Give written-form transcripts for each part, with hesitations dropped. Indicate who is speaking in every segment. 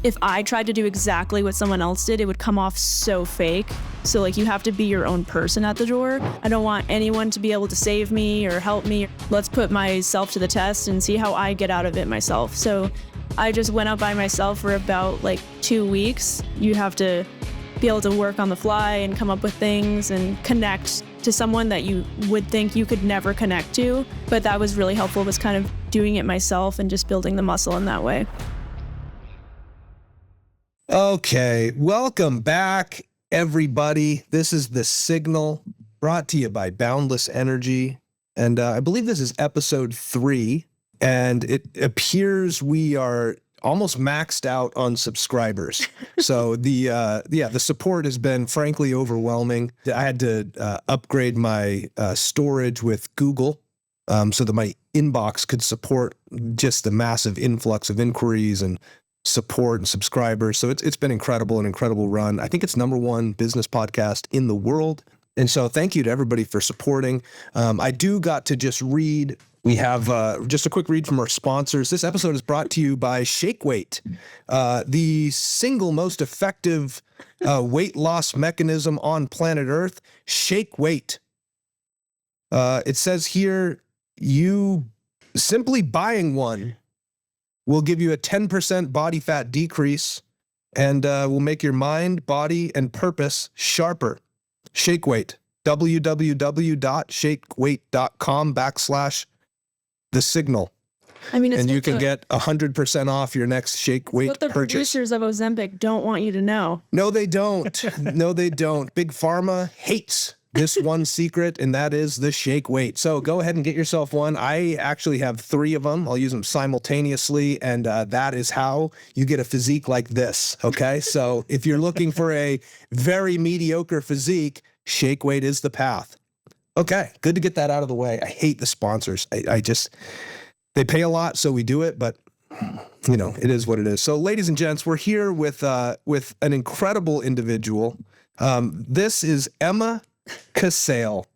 Speaker 1: if I tried to do exactly what someone else did, it would come off so fake. So like you have to be your own person at the door. I don't want anyone to be able to save me or help me. Let's put myself to the test and see how I get out of it myself. So I just went out by myself for about like 2 weeks. You have to be able to work on the fly and come up with things and connect to someone that you would think you could never connect to. But that was really helpful, was kind of doing it myself and just building the muscle in that way.
Speaker 2: Okay, welcome back, everybody. This is The Signal, brought to you by Boundless Energy. And I believe this is episode 3, and it appears we are almost maxed out on subscribers. So the support has been frankly overwhelming. I had to upgrade my storage with Google so that my inbox could support just the massive influx of inquiries and support and subscribers. So it's been incredible, an incredible run. I think it's #1 business podcast in the world. And so thank you to everybody for supporting. I do got to just read. We have just a quick read from our sponsors. This episode is brought to you by Shake Weight, the single most effective weight loss mechanism on planet Earth. Shake Weight. It says here, you simply buying one will give you a 10% body fat decrease and will make your mind, body, and purpose sharper. Shake Weight. www.shakeweight.com/The Signal.
Speaker 1: I mean,
Speaker 2: and you can get 100% off your next Shake Weight
Speaker 1: what the
Speaker 2: purchase.
Speaker 1: Producers of Ozempic don't want you to know.
Speaker 2: No, they don't. No, they don't. Big Pharma hates this one secret, and that is the Shake Weight. So go ahead and get yourself one. I actually have 3 of them. I'll use them simultaneously, and that is how you get a physique like this, okay? So if you're looking for a very mediocre physique, Shake Weight is the path. Okay, good to get that out of the way. I hate the sponsors. I just, they pay a lot, so we do it, but you know, it is what it is. So ladies and gents, we're here with an incredible individual. This is Emma Casale.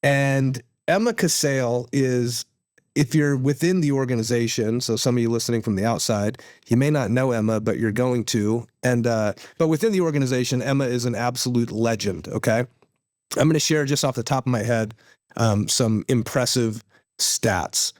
Speaker 2: And Emma Casale is, if you're within the organization, so some of you listening from the outside, you may not know Emma, but you're going to. And but within the organization, Emma is an absolute legend, okay? I'm going to share just off the top of my head some impressive stats.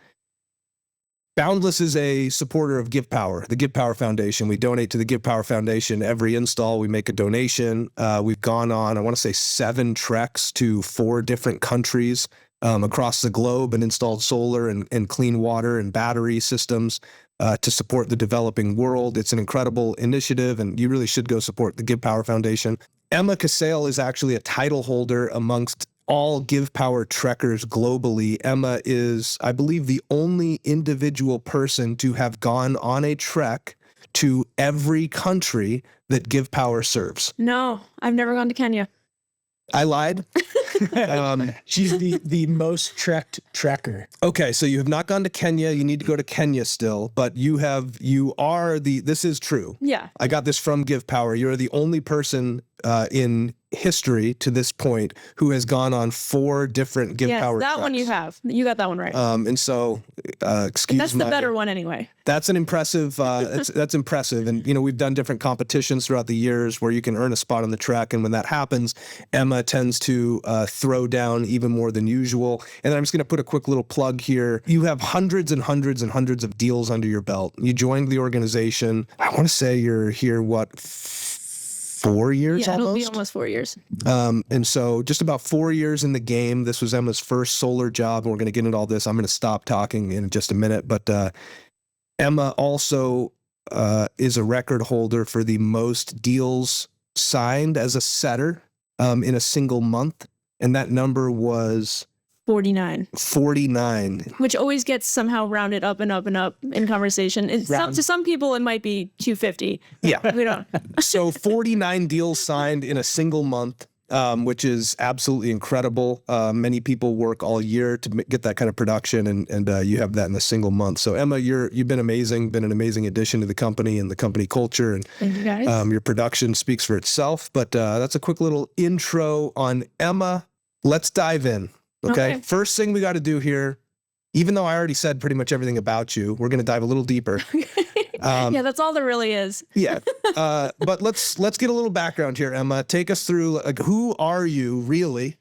Speaker 2: Boundless is a supporter of GivePower, the GivePower Foundation. We donate to the GivePower Foundation every install. We make a donation. We've gone on, I want to say 7 treks to 4 different countries across the globe and installed solar and clean water and battery systems to support the developing world. It's an incredible initiative, and you really should go support the GivePower Foundation. Emma Casale is actually a title holder amongst all GivePower trekkers globally. Emma is, I believe, the only individual person to have gone on a trek to every country that GivePower serves.
Speaker 1: No, I've never gone to Kenya.
Speaker 2: I lied.
Speaker 3: She's the most trekked trekker.
Speaker 2: Okay, so you have not gone to Kenya. You need to go to Kenya still, but this is true.
Speaker 1: Yeah.
Speaker 2: I got this from GivePower. You're the only person in history to this point who has gone on 4 different GivePower
Speaker 1: Yes, that one you have. You got that one right.
Speaker 2: And so,
Speaker 1: That's the better one anyway.
Speaker 2: That's an impressive, that's impressive. And, you know, we've done different competitions throughout the years where you can earn a spot on the trek. And when that happens, Emma tends to throw down even more than usual. And then I'm just going to put a quick little plug here. You have hundreds and hundreds and hundreds of deals under your belt. You joined the organization. I want to say you're here, 4 years
Speaker 1: Yeah,
Speaker 2: almost?
Speaker 1: it'll be almost 4 years.
Speaker 2: And so just about 4 years in the game. This was Emma's first solar job, and we're going to get into all this. I'm going to stop talking in just a minute, but Emma also is a record holder for the most deals signed as a setter in a single month, and that number was
Speaker 1: 49.
Speaker 2: 49.
Speaker 1: Which always gets somehow rounded up and up and up in conversation. To some people, it might be 250.
Speaker 2: Yeah.
Speaker 1: We don't.
Speaker 2: So 49 deals signed in a single month, which is absolutely incredible. Many people work all year to get that kind of production, and you have that in a single month. So Emma, you've been amazing, been an amazing addition to the company and the company culture, and
Speaker 1: Thank you guys.
Speaker 2: your production speaks for itself. But that's a quick little intro on Emma. Let's dive in. Okay. First thing we got to do here, even though I already said pretty much everything about you, we're going to dive a little deeper.
Speaker 1: Yeah, that's all there really is.
Speaker 2: Yeah. But let's get a little background here, Emma. Take us through, like, who are you really?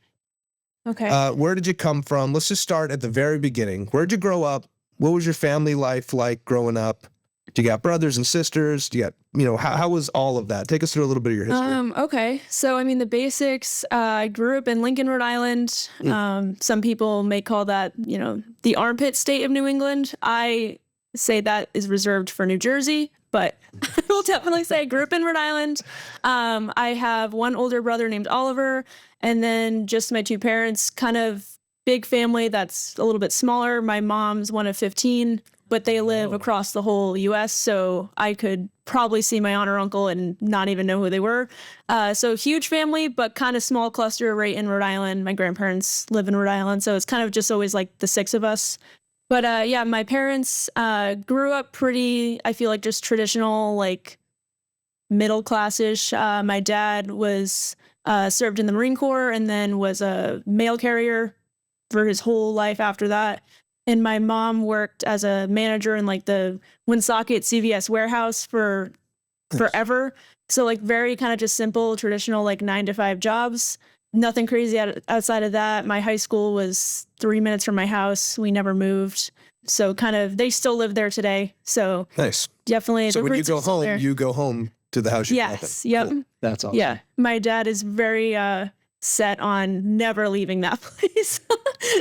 Speaker 1: Okay.
Speaker 2: Where did you come from? Let's just start at the very beginning. Where'd you grow up? What was your family life like growing up? Do you got brothers and sisters? Do you got, how was all of that? Take us through a little bit of your history.
Speaker 1: Okay. So, I mean, the basics, I grew up in Lincoln, Rhode Island. Some people may call that, the armpit state of New England. I say that is reserved for New Jersey, but I will definitely say I grew up in Rhode Island. I have one older brother named Oliver, and then just my two parents, kind of big family that's a little bit smaller. My mom's one of 15, but they live across the whole U.S., so I could probably see my aunt or uncle and not even know who they were. So huge family, but kind of small cluster right in Rhode Island. My grandparents live in Rhode Island, so it's kind of just always like the six of us. But yeah, my parents grew up pretty, I feel like, just traditional, like middle class-ish. My dad was served in the Marine Corps and then was a mail carrier for his whole life after that. And my mom worked as a manager in like the Woonsocket CVS warehouse for forever. So like very kind of just simple, traditional, like 9-to-5 jobs. Nothing crazy outside of that. My high school was 3 minutes from my house. We never moved. So kind of, they still live there today. So
Speaker 2: Nice.
Speaker 1: Definitely.
Speaker 2: So when you go home, you go home to the house you grew up in.
Speaker 1: Yes. Yep.
Speaker 2: Cool.
Speaker 3: That's awesome.
Speaker 1: Yeah. My dad is very set on never leaving that place.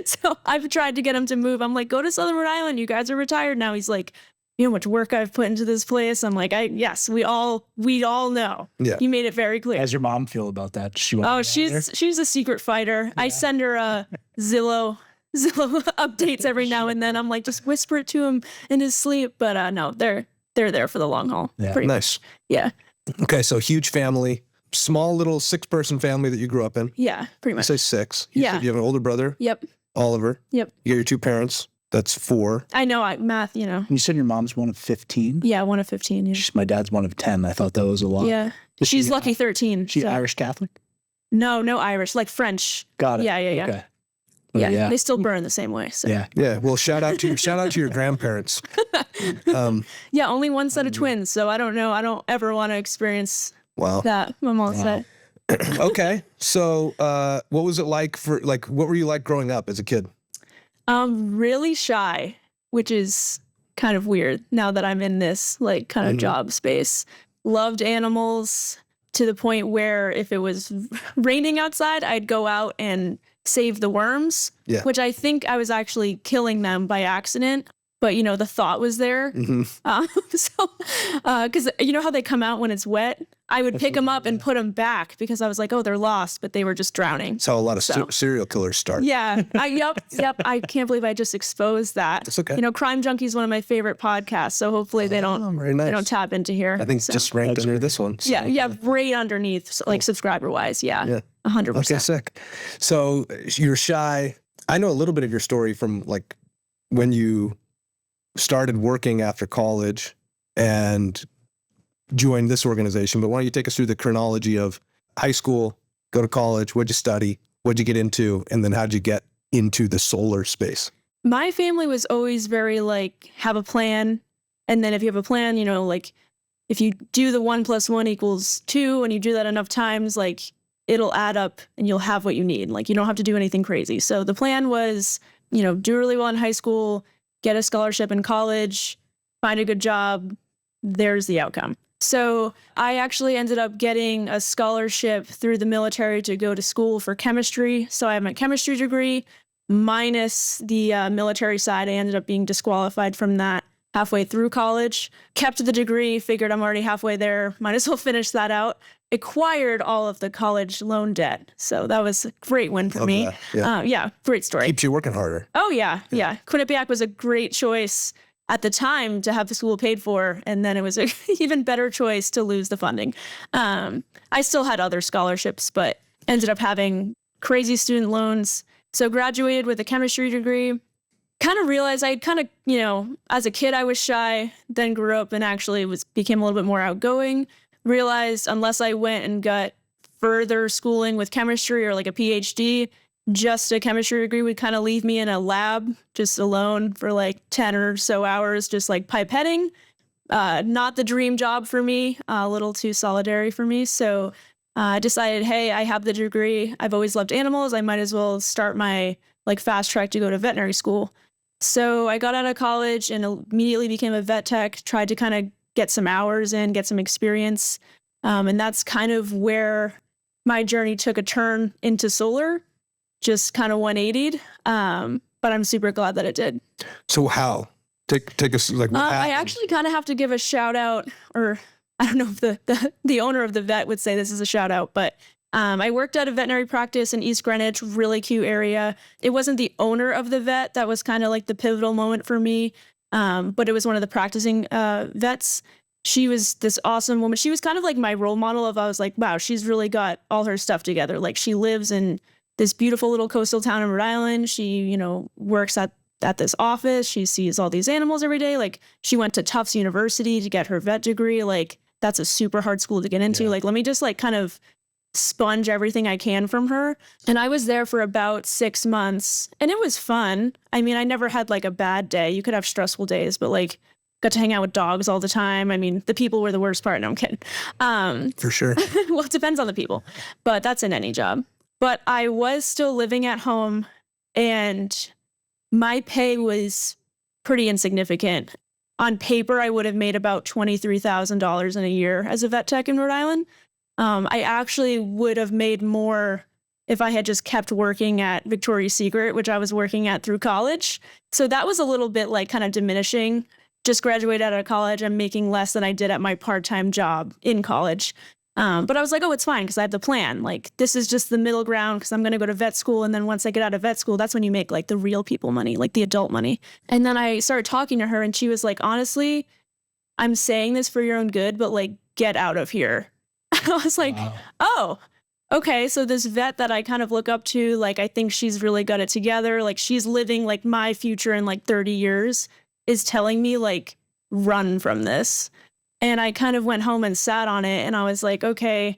Speaker 1: So I've tried to get him to move. I'm like, go to Southern Rhode Island. You guys are retired now. He's like, you know how much work I've put into this place. I'm like, yes, we all know. Yeah. You made it very clear.
Speaker 3: How does your mom feel about that?
Speaker 1: She's a secret fighter. Yeah. I send her Zillow updates every now and then. I'm like, just whisper it to him in his sleep. But no, they're there for the long haul.
Speaker 3: Yeah.
Speaker 1: Pretty
Speaker 2: Nice.
Speaker 1: Much. Yeah.
Speaker 2: Okay, so huge family, small little 6-person family that you grew up in.
Speaker 1: Yeah, pretty much.
Speaker 2: You say 6. You
Speaker 1: yeah.
Speaker 2: said you have an older brother.
Speaker 1: Yep.
Speaker 2: Oliver.
Speaker 1: Yep.
Speaker 2: You got your 2 parents. That's 4.
Speaker 1: I know, math,
Speaker 3: You said your mom's one of 15?
Speaker 1: Yeah, one of 15. Yeah.
Speaker 3: My dad's one of 10. I thought that was a lot.
Speaker 1: Yeah. She's lucky 13.
Speaker 3: She's Irish Catholic?
Speaker 1: No Irish, like French.
Speaker 3: Got it.
Speaker 1: Yeah.
Speaker 3: Okay.
Speaker 1: Yeah, they still burn the same way. So.
Speaker 3: Yeah.
Speaker 2: Well, shout out to your grandparents.
Speaker 1: Yeah, only one set of twins, so I don't know. I don't ever want to experience that. I'm all set.
Speaker 2: Okay, so what was it like what were you like growing up as a kid?
Speaker 1: Really shy, which is kind of weird now that I'm in this like kind of job space. Loved animals to the point where if it was raining outside, I'd go out and save the worms, which I think I was actually killing them by accident. But, the thought was there. Because you know how they come out when it's wet? I would pick them up and put them back because I was like, oh, they're lost, but they were just drowning.
Speaker 2: That's how a lot of serial killers start.
Speaker 1: Yeah. Yep. I can't believe I just exposed that.
Speaker 2: That's okay.
Speaker 1: Crime Junkie is one of my favorite podcasts, so hopefully they don't they don't tap into here.
Speaker 2: I think just ranked under this one. So.
Speaker 1: Yeah, right underneath, like subscriber-wise. Yeah. 100%.
Speaker 2: Okay, sick. So you're shy. I know a little bit of your story from like when you started working after college and joined this organization, but why don't you take us through the chronology of high school, go to college, what'd you study, what'd you get into, and then how'd you get into the solar space?
Speaker 1: My family was always very like, have a plan. And then if you have a plan, like if you do the 1 + 1 = 2 and you do that enough times, like it'll add up and you'll have what you need. Like you don't have to do anything crazy. So the plan was, do really well in high school, get a scholarship in college, find a good job. There's the outcome. So I actually ended up getting a scholarship through the military to go to school for chemistry. So I have my chemistry degree minus the military side. I ended up being disqualified from that halfway through college. Kept the degree, figured I'm already halfway there. Might as well finish that out. Acquired all of the college loan debt. So that was a great win for me. Yeah, great story.
Speaker 2: Keeps you working harder.
Speaker 1: Oh, yeah. Quinnipiac was a great choice at the time to have the school paid for, and then it was an even better choice to lose the funding. I still had other scholarships, but ended up having crazy student loans. So graduated with a chemistry degree. Kind of realized I kind of, as a kid I was shy, then grew up and actually became a little bit more outgoing. Realized unless I went and got further schooling with chemistry or like a PhD, just a chemistry degree would kind of leave me in a lab just alone for like 10 or so hours, just like pipetting. not the dream job for me, a little too solitary for me. So I decided, hey, I have the degree. I've always loved animals. I might as well start my like fast track to go to veterinary school. So I got out of college and immediately became a vet tech, tried to kind of get some hours in, get some experience. And that's kind of where my journey took a turn into solar, just kind of 180'd. But I'm super glad that it did.
Speaker 2: So how? Take us like what
Speaker 1: I
Speaker 2: happened?
Speaker 1: actually kind of have to give a shout out, or I don't know if the owner of the vet would say this is a shout out, but I worked at a veterinary practice in East Greenwich, really cute area. It wasn't the owner of the vet that was kind of like the pivotal moment for me, but it was one of the practicing vets. She was this awesome woman. She was kind of like my role model of, I was like, wow, she's really got all her stuff together. Like she lives in this beautiful little coastal town in Rhode Island. She, works at this office. She sees all these animals every day. Like she went to Tufts University to get her vet degree. Like that's a super hard school to get into.
Speaker 2: Yeah.
Speaker 1: Like, let me just like kind of sponge everything I can from her. And I was there for about 6 months and it was fun. I mean, I never had like a bad day. You could have stressful days, but like got to hang out with dogs all the time. I mean, the people were the worst part. No, I'm kidding.
Speaker 2: For sure.
Speaker 1: Well, it depends on the people, but that's in any job. But I was still living at home and my pay was pretty insignificant. On paper, I would have made about $23,000 in a year as a vet tech in Rhode Island. I actually would have made more if I had just kept working at Victoria's Secret, which I was working at through college. So that was a little bit like kind of diminishing. Just graduated out of college. I'm making less than I did at my part-time job in college. But I was like, oh, it's fine because I have the plan. Like, this is just the middle ground because I'm going to go to vet school. And then once I get out of vet school, that's when you make like the real people money, like the adult money. And then I started talking to her and she was like, honestly, I'm saying this for your own good, but like, get out of here. I was like, wow. Oh, okay. So this vet that I kind of look up to, like, I think she's really got it together. Like she's living like my future in like 30 years is telling me like, run from this. And I kind of went home and sat on it and I was like, okay,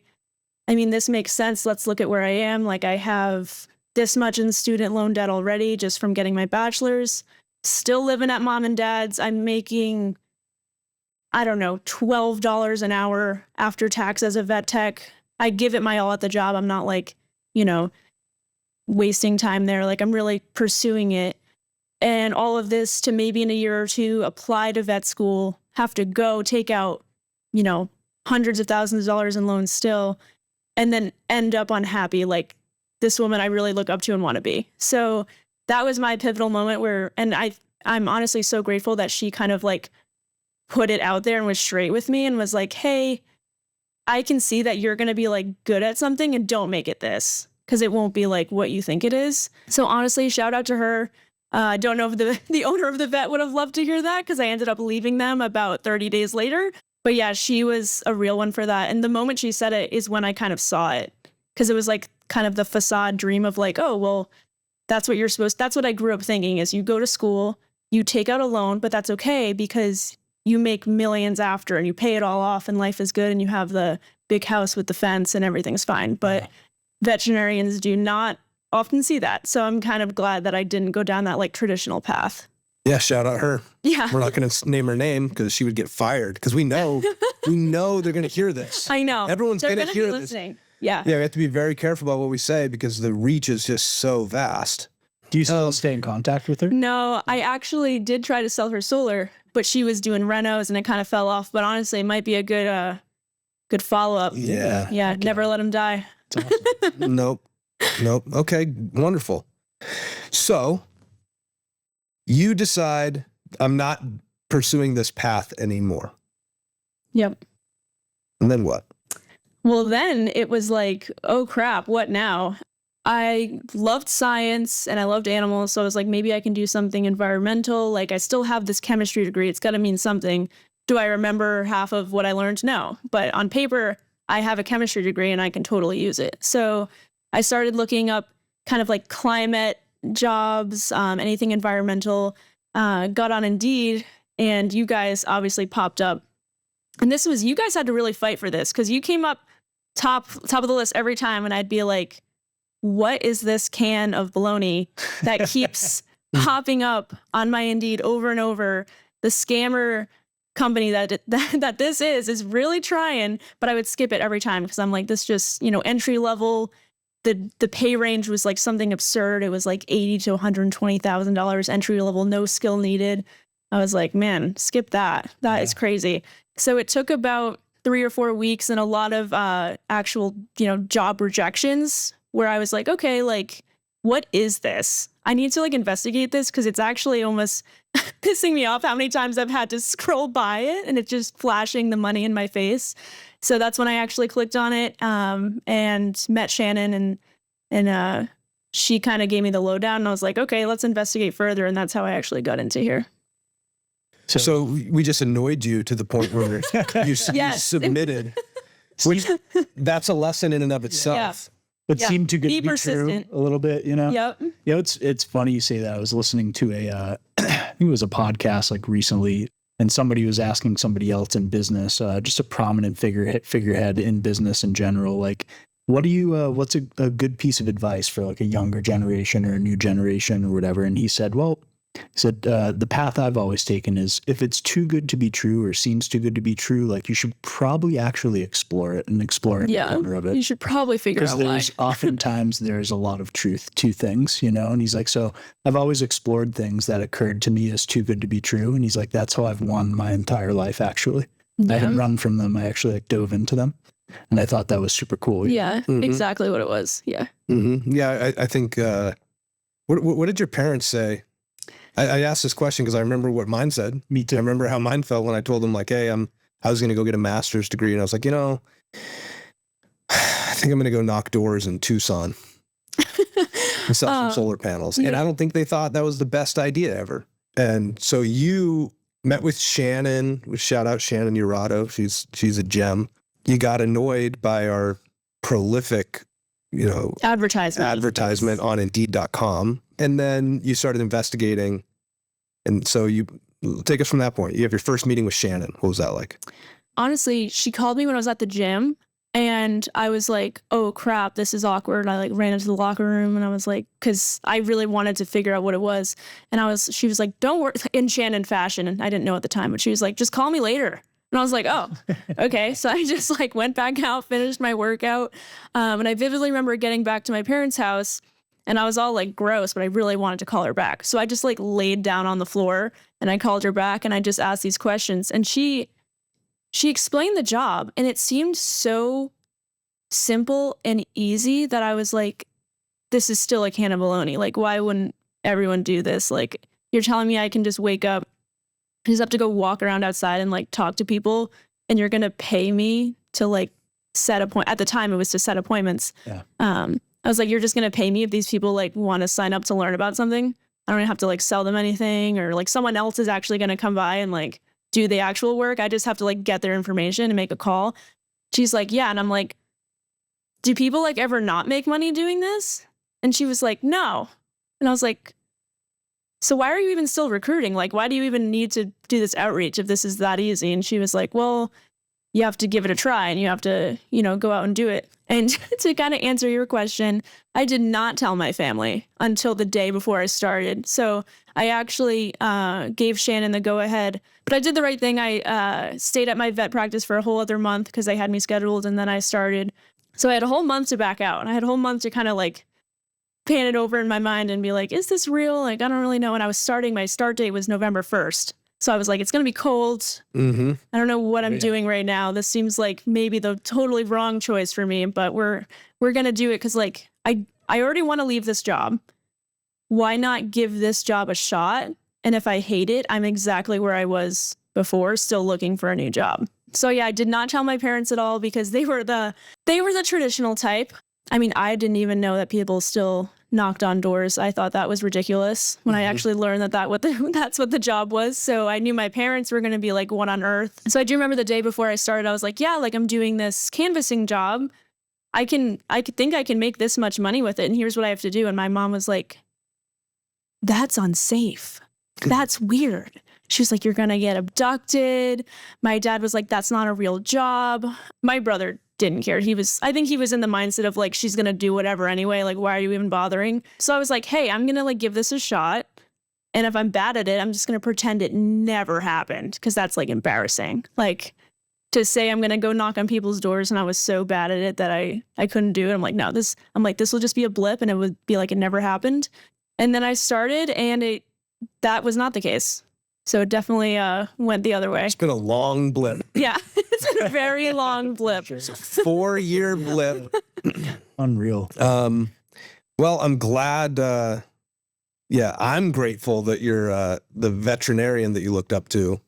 Speaker 1: I mean, this makes sense. Let's look at where I am. Like I have this much in student loan debt already just from getting my bachelor's, still living at mom and dad's. I'm making, I don't know, $12 an hour after tax as a vet tech. I give it my all at the job. I'm not like, wasting time there. Like I'm really pursuing it. And all of this to maybe in a year or two, apply to vet school, have to go take out, hundreds of thousands of dollars in loans still, and then end up unhappy. Like this woman I really look up to and want to be. So that was my pivotal moment and I'm honestly so grateful that she kind of like put it out there and was straight with me and was like, hey, I can see that you're going to be like good at something and don't make it this because it won't be like what you think it is. So honestly, shout out to her. I don't know if the owner of the vet would have loved to hear that because I ended up leaving them about 30 days later. But yeah, she was a real one for that. And the moment she said it is when I kind of saw it because it was like kind of the facade dream of like, oh, well, that's what I grew up thinking is you go to school, you take out a loan, but that's okay because you make millions after and you pay it all off and life is good and you have the big house with the fence and everything's fine. But veterinarians do not often see that. So I'm kind of glad that I didn't go down that like traditional path.
Speaker 2: Yeah, shout out her.
Speaker 1: Yeah.
Speaker 2: We're not going to name her name because she would get fired because we know they're going to hear this.
Speaker 1: I know.
Speaker 2: Everyone's going to hear this.
Speaker 1: Listening. Yeah.
Speaker 2: Yeah, we have to be very careful about what we say because the reach is just so vast.
Speaker 3: Do you still stay in contact with her?
Speaker 1: No, I actually did try to sell her solar, but she was doing renos and it kind of fell off. But honestly, it might be a good follow-up.
Speaker 2: Yeah.
Speaker 1: Yeah, never let him die.
Speaker 2: Awesome. Nope. Okay, wonderful. So you decide I'm not pursuing this path anymore.
Speaker 1: Yep.
Speaker 2: And then what?
Speaker 1: Well, then it was like, oh crap, what now? I loved science and I loved animals. So I was like, maybe I can do something environmental. Like I still have this chemistry degree. It's got to mean something. Do I remember half of what I learned? No. But on paper, I have a chemistry degree and I can totally use it. So I started looking up kind of like climate jobs, anything environmental, got on Indeed, and you guys obviously popped up. And you guys had to really fight for this because you came up top of the list every time. And I'd be like, what is this can of bologna that keeps popping up on my Indeed over and over? The scammer company that this is really trying, but I would skip it every time because I'm like, this just, entry level. The pay range was like something absurd. It was like $80,000 to $120,000 entry level, no skill needed. I was like, man, skip that. That is crazy. So it took about 3 or 4 weeks and a lot of actual, job rejections where I was like, okay, like, what is this? I need to like investigate this because it's actually almost pissing me off how many times I've had to scroll by it and it's just flashing the money in my face. So that's when I actually clicked on it and met Shannon and she kind of gave me the lowdown and I was like, okay, let's investigate further. And that's how I actually got into here.
Speaker 2: So we just annoyed you to the point where you submitted. Which, that's a lesson in and of itself.
Speaker 3: Yeah. It seemed too good
Speaker 1: Be
Speaker 3: to be
Speaker 1: persistent.
Speaker 3: true a little bit,
Speaker 1: Yep.
Speaker 3: It's funny you say that. I was listening to I think it was a podcast like recently, and somebody was asking somebody else in business, just a prominent figurehead in business in general, like, what's a good piece of advice for like a younger generation or a new generation or whatever? And he said, the path I've always taken is if it's too good to be true or seems too good to be true, like you should probably actually explore it and explore every corner of it.
Speaker 1: You should probably figure out why.
Speaker 3: Because oftentimes there's a lot of truth to things, And he's like, so I've always explored things that occurred to me as too good to be true. And he's like, that's how I've won my entire life, actually. I didn't run from them. I actually like dove into them. And I thought that was super cool.
Speaker 1: Yeah, exactly what it was. Yeah.
Speaker 2: Mm-hmm. Yeah, I think, what did your parents say? I asked this question because I remember what mine said.
Speaker 3: Me too.
Speaker 2: I remember how mine felt when I told them like, hey, I was going to go get a master's degree. And I was like, I think I'm going to go knock doors in Tucson and sell some solar panels. Yeah. And I don't think they thought that was the best idea ever. And so you met with Shannon, shout out Shannon Urato. She's a gem. You got annoyed by our prolific, advertisement on Indeed.com. And then you started investigating. And so you take us from that point. You have your first meeting with Shannon. What was that like?
Speaker 1: Honestly, she called me when I was at the gym and I was like, oh crap, this is awkward. I like ran into the locker room and I was like, cause I really wanted to figure out what it was. And she was like, don't worry, in Shannon fashion. And I didn't know at the time, but she was like, just call me later. And I was like, oh, okay. So I just like went back out, finished my workout. And I vividly remember getting back to my parents' house and I was all like gross, but I really wanted to call her back. So I just like laid down on the floor and I called her back and I just asked these questions and she explained the job and it seemed so simple and easy that I was like, this is still like Hannah Maloney. Like, why wouldn't everyone do this? Like, you're telling me I can just wake up, I just have to go walk around outside and like talk to people and you're going to pay me to like at the time it was to set appointments.
Speaker 3: Yeah.
Speaker 1: I was like, you're just going to pay me if these people like want to sign up to learn about something. I don't have to like sell them anything or like someone else is actually going to come by and like do the actual work. I just have to like get their information and make a call. She's like, yeah. And I'm like, do people like ever not make money doing this? And she was like, no. And I was like, so why are you even still recruiting? Like, why do you even need to do this outreach if this is that easy? And she was like, well, you have to give it a try and you have to, go out and do it. And to kind of answer your question, I did not tell my family until the day before I started. So I actually gave Shannon the go ahead, but I did the right thing. I stayed at my vet practice for a whole other month because they had me scheduled and then I started. So I had a whole month to back out and I had a whole month to kind of like pan it over in my mind and be like, is this real? Like, I don't really know. And my start date was November 1st. So I was like, it's going to be cold. Mm-hmm. I don't know what I'm doing right now. This seems like maybe the totally wrong choice for me, but we're going to do it because like I already want to leave this job. Why not give this job a shot? And if I hate it, I'm exactly where I was before, still looking for a new job. So yeah, I did not tell my parents at all because they were the traditional type. I mean, I didn't even know that people still knocked on doors. I thought that was ridiculous when I actually learned that's what the job was. So I knew my parents were going to be like, what on earth? So I do remember the day before I started, I was like, yeah, like I'm doing this canvassing job. I think I can make this much money with it. And here's what I have to do. And my mom was like, that's unsafe. That's weird. She was like, you're going to get abducted. My dad was like, that's not a real job. My brother didn't care. I think he was in the mindset of like, she's going to do whatever anyway. Like, why are you even bothering? So I was like, hey, I'm going to like give this a shot. And if I'm bad at it, I'm just going to pretend it never happened because that's like embarrassing. Like to say I'm going to go knock on people's doors and I was so bad at it that I couldn't do it. I'm like, no, this will just be a blip and it would be like it never happened. And then I started and that was not the case. So it definitely went the other way.
Speaker 2: It's been a long blip.
Speaker 1: Yeah, it's been a very long blip.
Speaker 2: It's a 4-year blip.
Speaker 3: Unreal.
Speaker 2: Well, I'm glad. I'm grateful that the veterinarian that you looked up to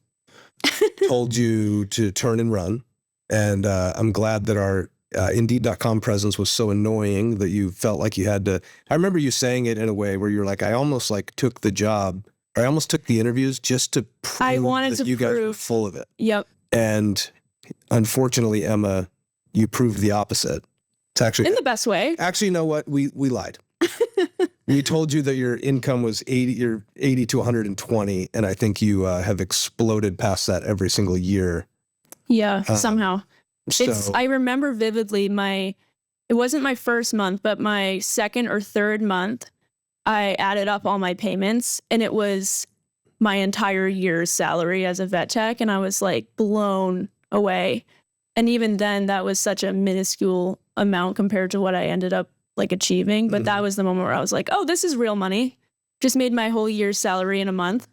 Speaker 2: told you to turn and run. And I'm glad that our Indeed.com presence was so annoying that you felt like you had to. I remember you saying it in a way where you're like, I almost like took the job, or I almost took the interviews just to prove that you guys were full of it.
Speaker 1: Yep.
Speaker 2: And unfortunately, Emma, you proved the opposite. It's actually
Speaker 1: in the best way.
Speaker 2: Actually, you know what? We lied. We told you that your income was 80 to 120, and I think you have exploded past that every single year.
Speaker 1: Yeah, somehow.
Speaker 2: So,
Speaker 1: I remember vividly it wasn't my first month, but my second or third month, I added up all my payments and it was my entire year's salary as a vet tech. And I was like blown away. And even then that was such a minuscule amount compared to what I ended up like achieving. But that was the moment where I was like, oh, this is real money. Just made my whole year's salary in a month,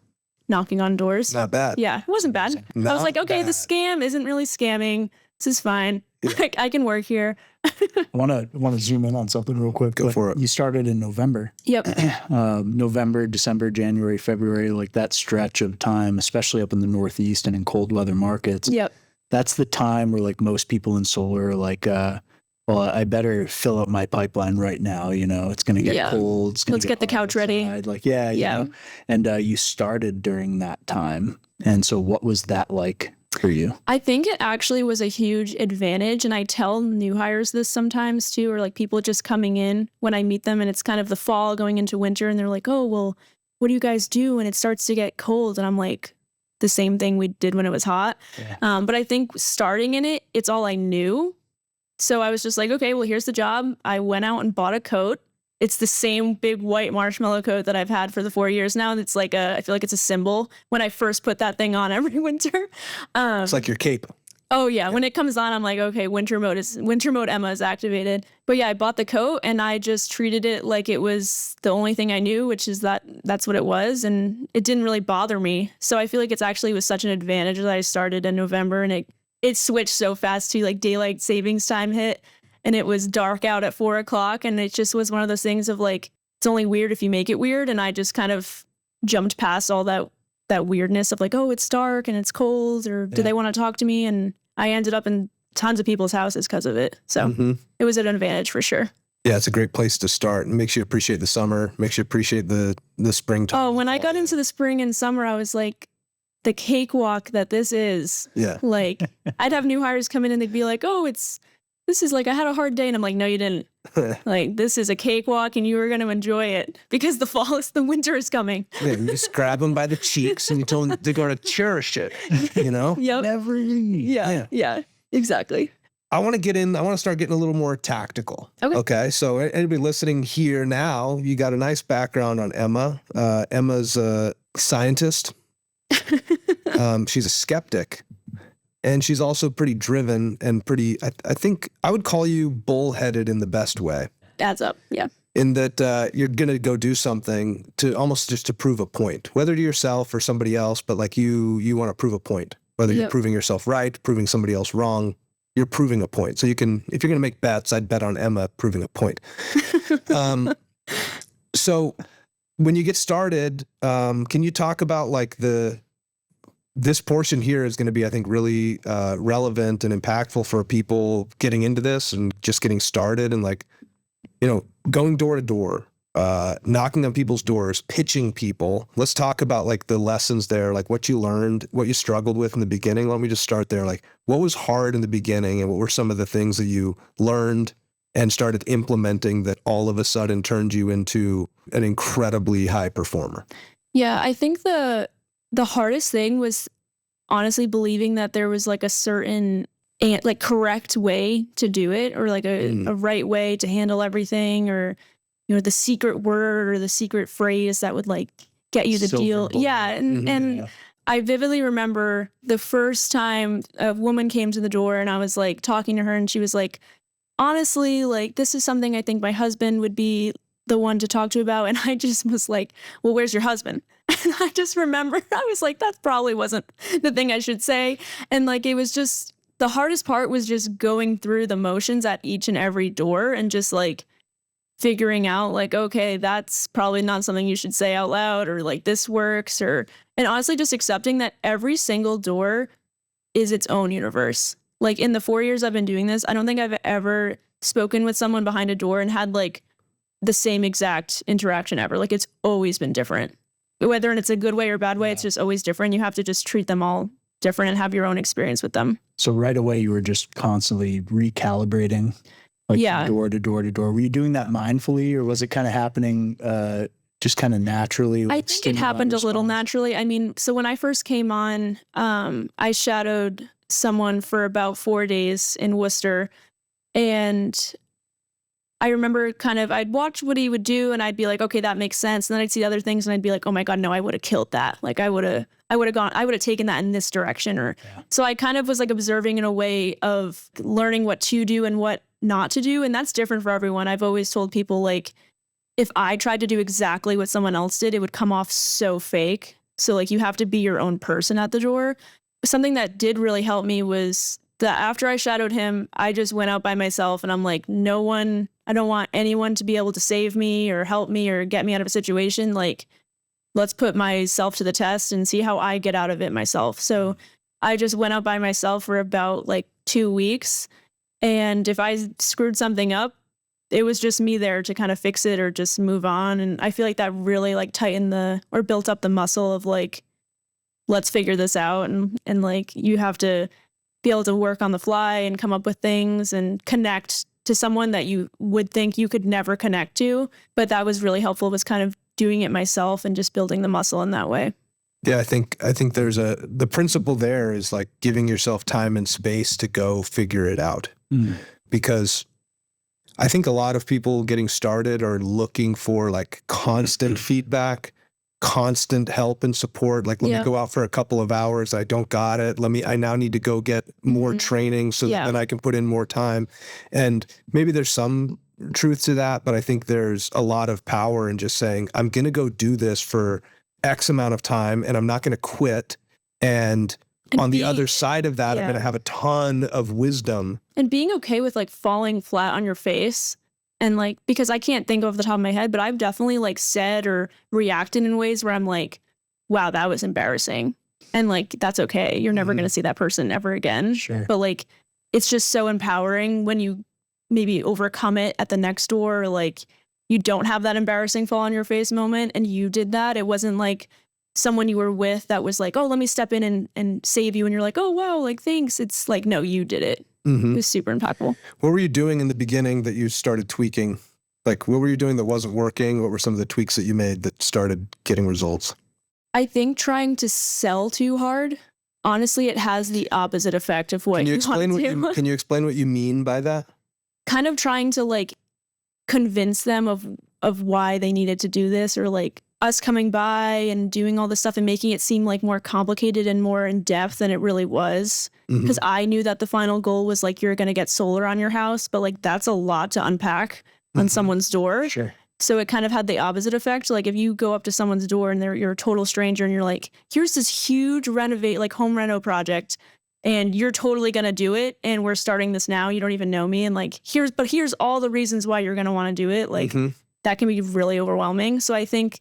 Speaker 1: knocking on doors.
Speaker 2: not bad.
Speaker 1: Yeah, it wasn't bad. I was like, okay, the scam isn't really scamming. This is fine. Yeah. Like I can work here.
Speaker 3: I want to zoom in on something real quick.
Speaker 2: Go for it.
Speaker 3: You started in November.
Speaker 1: Yep.
Speaker 3: November, December, January, February, like that stretch of time, especially up in the Northeast and in cold weather markets.
Speaker 1: Yep.
Speaker 3: That's the time where like most people in solar are like, well, I better fill up my pipeline right now. You know, it's going to get cold.
Speaker 1: Let's get the couch ready.
Speaker 3: Like, you know? And you started during that time. And so what was that like for you?
Speaker 1: I think it actually was a huge advantage. And I tell new hires this sometimes too, or like people just coming in when I meet them and it's kind of the fall going into winter and they're like, oh, well, what do you guys do when it starts to get cold? And I'm like, the same thing we did when it was hot. Yeah. But I think starting in it, it's all I knew. So I was just like, okay, well, here's the job. I went out and bought a coat. It's the same big white marshmallow coat that I've had for the 4 years now. It's like I feel like it's a symbol when I first put that thing on every winter.
Speaker 2: It's like your cape.
Speaker 1: Oh yeah. When it comes on, I'm like, okay, winter mode Emma is activated. But yeah, I bought the coat and I just treated it like it was the only thing I knew, which is that's what it was. And it didn't really bother me. So I feel like it's actually was such an advantage that I started in November and it switched so fast to like daylight savings time hit. And it was dark out at 4 o'clock. And it just was one of those things of like, it's only weird if you make it weird. And I just kind of jumped past all that weirdness of like, oh, it's dark and it's cold, or do they want to talk to me? And I ended up in tons of people's houses because of it. So it was an advantage for sure.
Speaker 2: Yeah, it's a great place to start. It makes you appreciate the summer, makes you appreciate the springtime.
Speaker 1: Oh, when I got into the spring and summer, I was like, the cakewalk that this is.
Speaker 2: Yeah.
Speaker 1: Like, I'd have new hires come in and they'd be like, oh, this is like, I had a hard day. And I'm like, no, you didn't. Like, this is a cakewalk and you were going to enjoy it because the winter is coming.
Speaker 2: Yeah, you just grab them by the cheeks and you tell them they're going to cherish it, you know?
Speaker 1: Yep.
Speaker 3: Never.
Speaker 1: Yeah, exactly.
Speaker 2: I want to start getting a little more tactical. Okay. So anybody listening here now, you got a nice background on Emma. Emma's a scientist. She's a skeptic. And she's also pretty driven and pretty, I think I would call you bullheaded in the best way.
Speaker 1: Adds up, yeah.
Speaker 2: In that you're going to go do something to almost just to prove a point, whether to yourself or somebody else, but like you want to prove a point, whether you're proving yourself right, proving somebody else wrong, you're proving a point. So if you're going to make bets, I'd bet on Emma proving a point. So when you get started, can you talk about like this portion here is going to be, I think, really relevant and impactful for people getting into this and just getting started and like, you know, going door to door, knocking on people's doors, pitching people. Let's talk about like the lessons there, like what you learned, what you struggled with in the beginning. Let me just start there. Like what was hard in the beginning and what were some of the things that you learned and started implementing that all of a sudden turned you into an incredibly high performer?
Speaker 1: Yeah, I think the hardest thing was honestly believing that there was like a certain like correct way to do it, or like a right way to handle everything, or, you know, the secret word or the secret phrase that would like get you the
Speaker 3: Silver
Speaker 1: deal.
Speaker 3: bullet.
Speaker 1: Yeah. And I vividly remember the first time a woman came to the door and I was like talking to her and she was like, honestly, like, this is something I think my husband would be the one to talk to about. And I just was like, well, where's your husband? And I just remember I was like, that probably wasn't the thing I should say. And like, it was just, the hardest part was just going through the motions at each and every door and just like figuring out like, okay, that's probably not something you should say out loud, or like this works, and honestly just accepting that every single door is its own universe. Like in the 4 years I've been doing this, I don't think I've ever spoken with someone behind a door and had like the same exact interaction ever. Like it's always been different. Whether it's a good way or bad way, it's just always different. You have to just treat them all different and have your own experience with them.
Speaker 3: So right away you were just constantly recalibrating, like from door to door to door. Were you doing that mindfully, or was it kind of happening just kind of naturally?
Speaker 1: I think it happened a little naturally. I mean, so when I first came on, I shadowed someone for about 4 days in Worcester, and I remember kind of, I'd watch what he would do and I'd be like, okay, that makes sense. And then I'd see other things and I'd be like, oh my God, no, I would have killed that. Like I would have taken that in this direction. So I kind of was like observing in a way of learning what to do and what not to do. And that's different for everyone. I've always told people, like, if I tried to do exactly what someone else did, it would come off so fake. So like you have to be your own person at the door. Something that did really help me was that after I shadowed him, I just went out by myself and I'm like, I don't want anyone to be able to save me or help me or get me out of a situation. Like, let's put myself to the test and see how I get out of it myself. So I just went out by myself for about like 2 weeks. And if I screwed something up, it was just me there to kind of fix it or just move on. And I feel like that really like tightened or built up the muscle of like, let's figure this out. And like, you have to be able to work on the fly and come up with things and connect to someone that you would think you could never connect to. But that was really helpful, was kind of doing it myself and just building the muscle in that way.
Speaker 2: Yeah, I think there's the principle there is like giving yourself time and space to go figure it out. Because I think a lot of people getting started are looking for like constant feedback, constant help and support. Like, let me go out for a couple of hours. I don't got it. I now need to go get more training so that then I can put in more time. And maybe there's some truth to that, but I think there's a lot of power in just saying, I'm going to go do this for X amount of time and I'm not going to quit. And on the other side of that, I'm going to have a ton of wisdom.
Speaker 1: And being okay with like falling flat on your face. And like, because I can't think off the top of my head, but I've definitely like said or reacted in ways where I'm like, wow, that was embarrassing. And like, that's okay. You're never going to see that person ever again.
Speaker 3: Sure.
Speaker 1: But like, it's just so empowering when you maybe overcome it at the next door, or like you don't have that embarrassing fall on your face moment and you did that. It wasn't like someone you were with that was like, oh, let me step in and save you. And you're like, oh, wow, like, thanks. It's like, no, you did it. It was super impactful.
Speaker 2: What were you doing in the beginning that you started tweaking? Like, what were you doing that wasn't working? What were some of the tweaks that you made that started getting results?
Speaker 1: I think trying to sell too hard, honestly, it has the opposite effect of what
Speaker 2: Can you
Speaker 1: you
Speaker 2: explain
Speaker 1: want to.
Speaker 2: Can you explain what you mean by that?
Speaker 1: Kind of trying to like convince them of why they needed to do this, or like us coming by and doing all this stuff and making it seem like more complicated and more in depth than it really was. Because I knew that the final goal was like, you're going to get solar on your house, but like that's a lot to unpack on someone's door.
Speaker 3: Sure.
Speaker 1: So it kind of had the opposite effect. Like if you go up to someone's door and you're a total stranger and you're like, here's this huge home reno project and you're totally going to do it. And we're starting this now. You don't even know me. And like, here's all the reasons why you're going to want to do it. Like that can be really overwhelming. So I think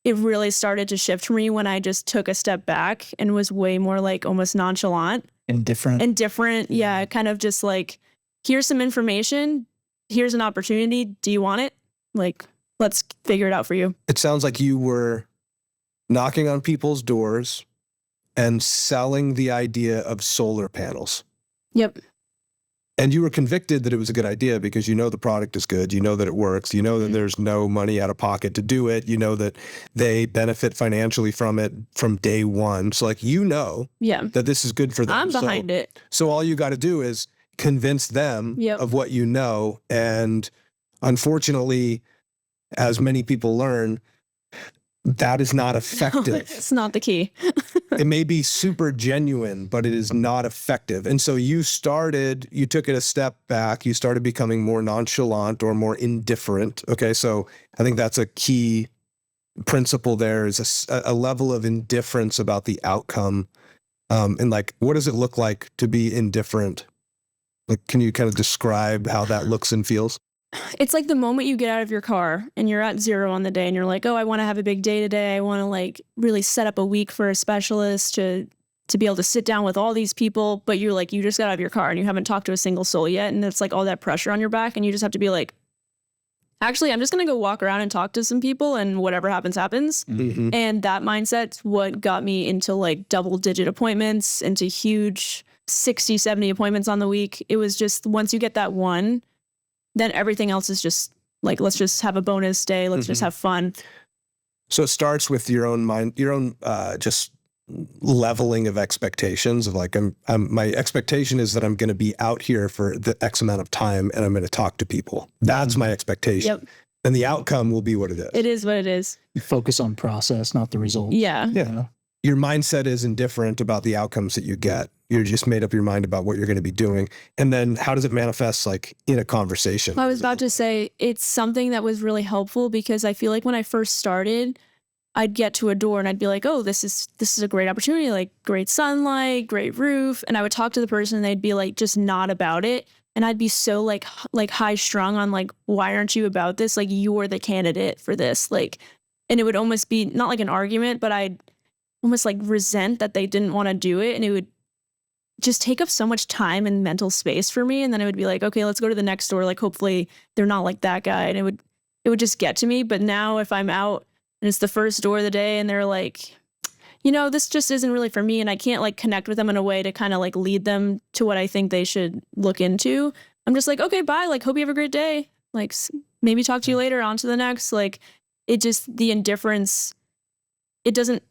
Speaker 1: it really started to shift for me when I just took a step back and was way more like almost nonchalant. Indifferent. Yeah. Kind of just like, here's some information. Here's an opportunity. Do you want it? Like, let's figure it out for you.
Speaker 2: It sounds like you were knocking on people's doors and selling the idea of solar panels.
Speaker 1: Yep.
Speaker 2: And you were convicted that it was a good idea because you know the product is good. You know that it works. You know that there's no money out of pocket to do it. You know that they benefit financially from it from day one. So like, that this is good for them.
Speaker 1: I'm behind it.
Speaker 2: So all you got to do is convince them of what you know. And unfortunately, as many people learn, That is not effective.
Speaker 1: It's not the key.
Speaker 2: It may be super genuine, but it is not effective. And so you took it a step back. You started becoming more nonchalant or more indifferent. Okay. So I think that's a key principle there, is a level of indifference about the outcome. And like, what does it look like to be indifferent? Like, can you kind of describe how that looks and feels?
Speaker 1: It's like the moment you get out of your car and you're at 0 on the day and you're like, oh, I want to have a big day today. I want to like really set up a week for a specialist to be able to sit down with all these people. But you're like, you just got out of your car and you haven't talked to a single soul yet. And it's like all that pressure on your back. And you just have to be like, actually, I'm just going to go walk around and talk to some people and whatever happens, happens.
Speaker 2: Mm-hmm.
Speaker 1: And that mindset's what got me into like double-digit appointments, into huge 60, 70 appointments on the week. It was just, once you get that one, then everything else is just like, let's just have a bonus day. Let's just have fun.
Speaker 2: So it starts with your own mind, just leveling of expectations of like, my expectation is that I'm going to be out here for the X amount of time and I'm going to talk to people. That's my expectation.
Speaker 1: Yep.
Speaker 2: And the outcome will be what it is.
Speaker 1: It is what it is.
Speaker 3: You focus on process, not the result.
Speaker 1: Yeah.
Speaker 2: Yeah. Your mindset is indifferent about the outcomes that you get. You're just made up your mind about what you're going to be doing. And then how does it manifest like in a conversation?
Speaker 1: I was about to say, it's something that was really helpful because I feel like when I first started, I'd get to a door and I'd be like, oh, this is a great opportunity, like great sunlight, great roof. And I would talk to the person and they'd be like, just not about it. And I'd be so like high strung on like, why aren't you about this? Like, you're the candidate for this. Like, and it would almost be not like an argument, but I'd almost like resent that they didn't want to do it. And it would just take up so much time and mental space for me. And then it would be like, okay, let's go to the next door. Like, hopefully they're not like that guy. And it would just get to me. But now if I'm out and it's the first door of the day and they're like, this just isn't really for me, and I can't like connect with them in a way to kind of like lead them to what I think they should look into, I'm just like, okay, bye. Like, hope you have a great day. Like, maybe talk to you later, on to the next. Like, it just, the indifference, it doesn't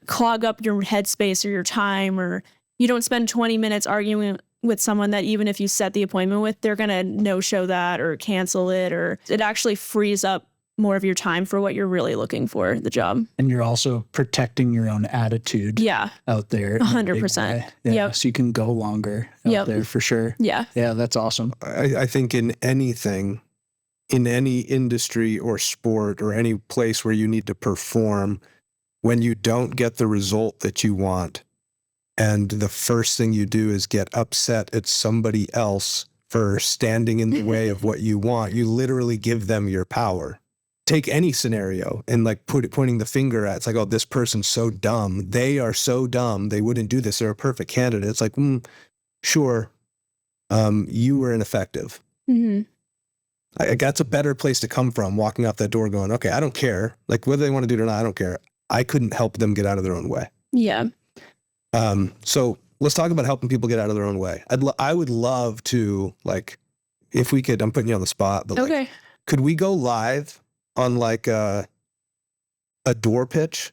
Speaker 1: clog up your headspace or your time, or you don't spend 20 minutes arguing with someone that even if you set the appointment with, they're going to no-show that or cancel it, or it actually frees up more of your time for what you're really looking for, the job.
Speaker 3: And you're also protecting your own attitude out there.
Speaker 1: 100%.
Speaker 3: Yeah. So you can go longer out there for sure.
Speaker 1: Yeah.
Speaker 3: Yeah, that's awesome.
Speaker 2: I think in anything, in any industry or sport or any place where you need to perform, when you don't get the result that you want, and the first thing you do is get upset at somebody else for standing in the way of what you want, you literally give them your power. Take any scenario and like pointing the finger at, it's like, oh, this person's so dumb. They are so dumb. They wouldn't do this. They're a perfect candidate. It's like, sure. You were ineffective.
Speaker 1: Mm-hmm.
Speaker 2: That's a better place to come from, walking out that door going, okay, I don't care. Like, whether they want to do it or not, I don't care. I couldn't help them get out of their own way.
Speaker 1: Yeah.
Speaker 2: So let's talk about helping people get out of their own way. I would love to, like, if we could, I'm putting you on the spot, but
Speaker 1: Okay.
Speaker 2: like, could we go live on like a door pitch?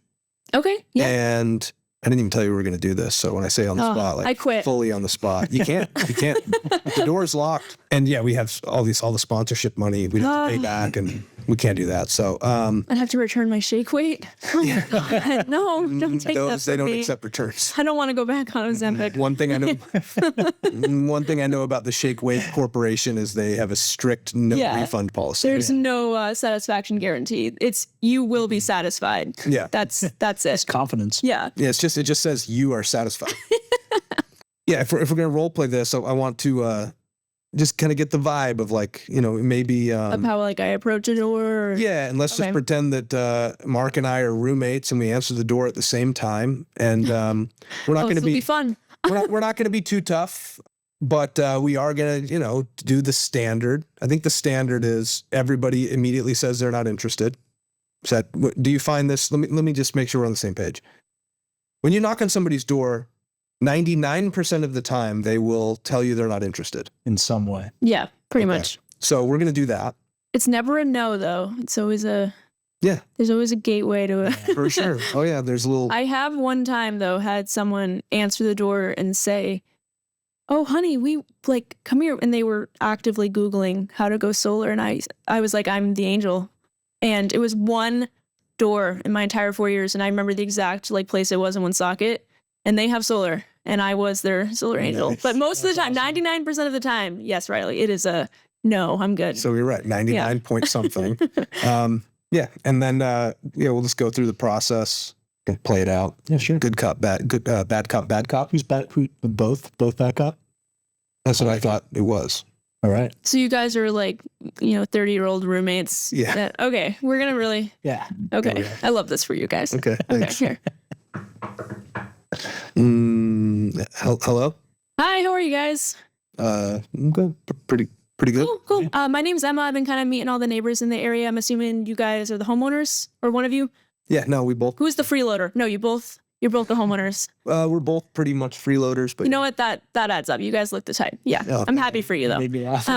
Speaker 1: Okay. Yeah.
Speaker 2: And I didn't even tell you we were going to do this. So when I say on the spot, like
Speaker 1: I quit.
Speaker 2: Fully on the spot, you can't. The door's locked. And yeah, we have all the sponsorship money we have to pay back, and we can't do that. So
Speaker 1: I'd have to return my shake weight. Oh my God. No, don't take that from
Speaker 2: they don't
Speaker 1: me.
Speaker 2: accept returns.
Speaker 1: I don't want to go back on Ozempic.
Speaker 2: One thing I know about the Shake Weight Corporation is they have a strict no refund policy.
Speaker 1: There's no satisfaction guarantee. It's, you will be satisfied.
Speaker 2: Yeah.
Speaker 1: That's it.
Speaker 3: It's confidence.
Speaker 1: Yeah.
Speaker 2: Yeah, it just says you are satisfied. Yeah, if we're gonna role play this, I want to just kind of get the vibe of like, maybe
Speaker 1: Of how like I approach a door. Or,
Speaker 2: yeah, and let's just pretend that Mark and I are roommates and we answer the door at the same time, and we're not going to
Speaker 1: be fun.
Speaker 2: we're not going to be too tough, but we are going to do the standard. I think the standard is everybody immediately says they're not interested. Do you find this? Let me just make sure we're on the same page. When you knock on somebody's door, 99% of the time they will tell you they're not interested
Speaker 3: in some way.
Speaker 1: Yeah, pretty much.
Speaker 2: So we're going to do that.
Speaker 1: It's never a no though. It's always there's always a gateway to it.
Speaker 2: For sure. Oh yeah, there's a little.
Speaker 1: I have one time though had someone answer the door and say, "Oh, honey, we like come here," and they were actively Googling how to go solar, and I was like, "I'm the angel," and it was one door in my entire 4 years, and I remember the exact like place it was in Woonsocket, and they have solar, and I was their solar angel. But most of the time, 99% of the time, yes, Riley, it is a no, I'm good.
Speaker 2: So you're right, 99 point something. Yeah, and then we'll just go through the process, play it out.
Speaker 3: Yeah, sure.
Speaker 2: Good cop, bad cop, bad cop.
Speaker 3: Who's bad? Who? Both bad cop?
Speaker 2: That's what I thought it was.
Speaker 3: All right.
Speaker 1: So you guys are like, 30-year-old roommates.
Speaker 2: Yeah.
Speaker 1: Okay, we're gonna really.
Speaker 3: Yeah.
Speaker 1: Okay, I love this for you guys.
Speaker 2: Okay.
Speaker 1: Okay, here.
Speaker 2: Hello.
Speaker 1: Hi, how are you guys?
Speaker 2: I'm good. Pretty good.
Speaker 1: Cool. My name's Emma. I've been kind of meeting all the neighbors in the area. I'm assuming you guys are the homeowners, or one of you.
Speaker 2: Yeah. No, we both.
Speaker 1: Who's the freeloader? No, you're both the homeowners.
Speaker 2: We're both pretty much freeloaders, but
Speaker 1: You know what? That adds up. You guys look the type. Yeah,
Speaker 2: Oh,
Speaker 1: I'm happy for you though.
Speaker 3: Made me laugh.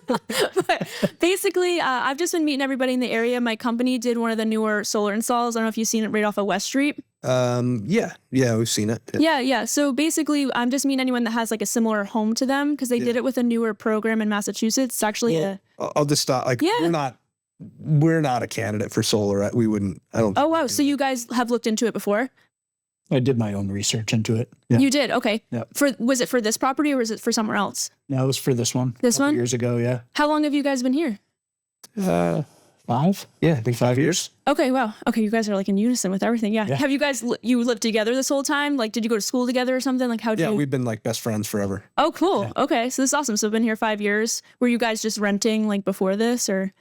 Speaker 1: But basically, I've just been meeting everybody in the area. My company did one of the newer solar installs. I don't know if you've seen it right off of West Street.
Speaker 2: yeah, we've seen it.
Speaker 1: Yeah. So basically, I'm just meeting anyone that has like a similar home to them because they did it with a newer program in Massachusetts. It's actually
Speaker 2: I'll just stop. Like,
Speaker 1: Yeah.
Speaker 2: we're not a candidate for solar. We wouldn't. I don't.
Speaker 1: Oh wow! So you guys have looked into it before?
Speaker 3: I did my own research into it. Yeah.
Speaker 1: You did. Okay.
Speaker 3: Yep.
Speaker 1: Was it for this property or was it for somewhere else?
Speaker 3: No, it was for this one.
Speaker 1: This
Speaker 3: Couple
Speaker 1: one?
Speaker 3: years ago. Yeah.
Speaker 1: How long have you guys been here?
Speaker 3: 5.
Speaker 2: Yeah, I think 5 years.
Speaker 1: Okay. Wow. Okay. You guys are like in unison with everything. Yeah.
Speaker 3: Yeah.
Speaker 1: Have you guys you lived together this whole time? Like, did you go to school together or something? Like, how did
Speaker 2: Yeah,
Speaker 1: you?
Speaker 2: we've been like best friends forever.
Speaker 1: Oh, cool. Okay. So this is awesome. So I've been here 5 years. Were you guys just renting like before this or?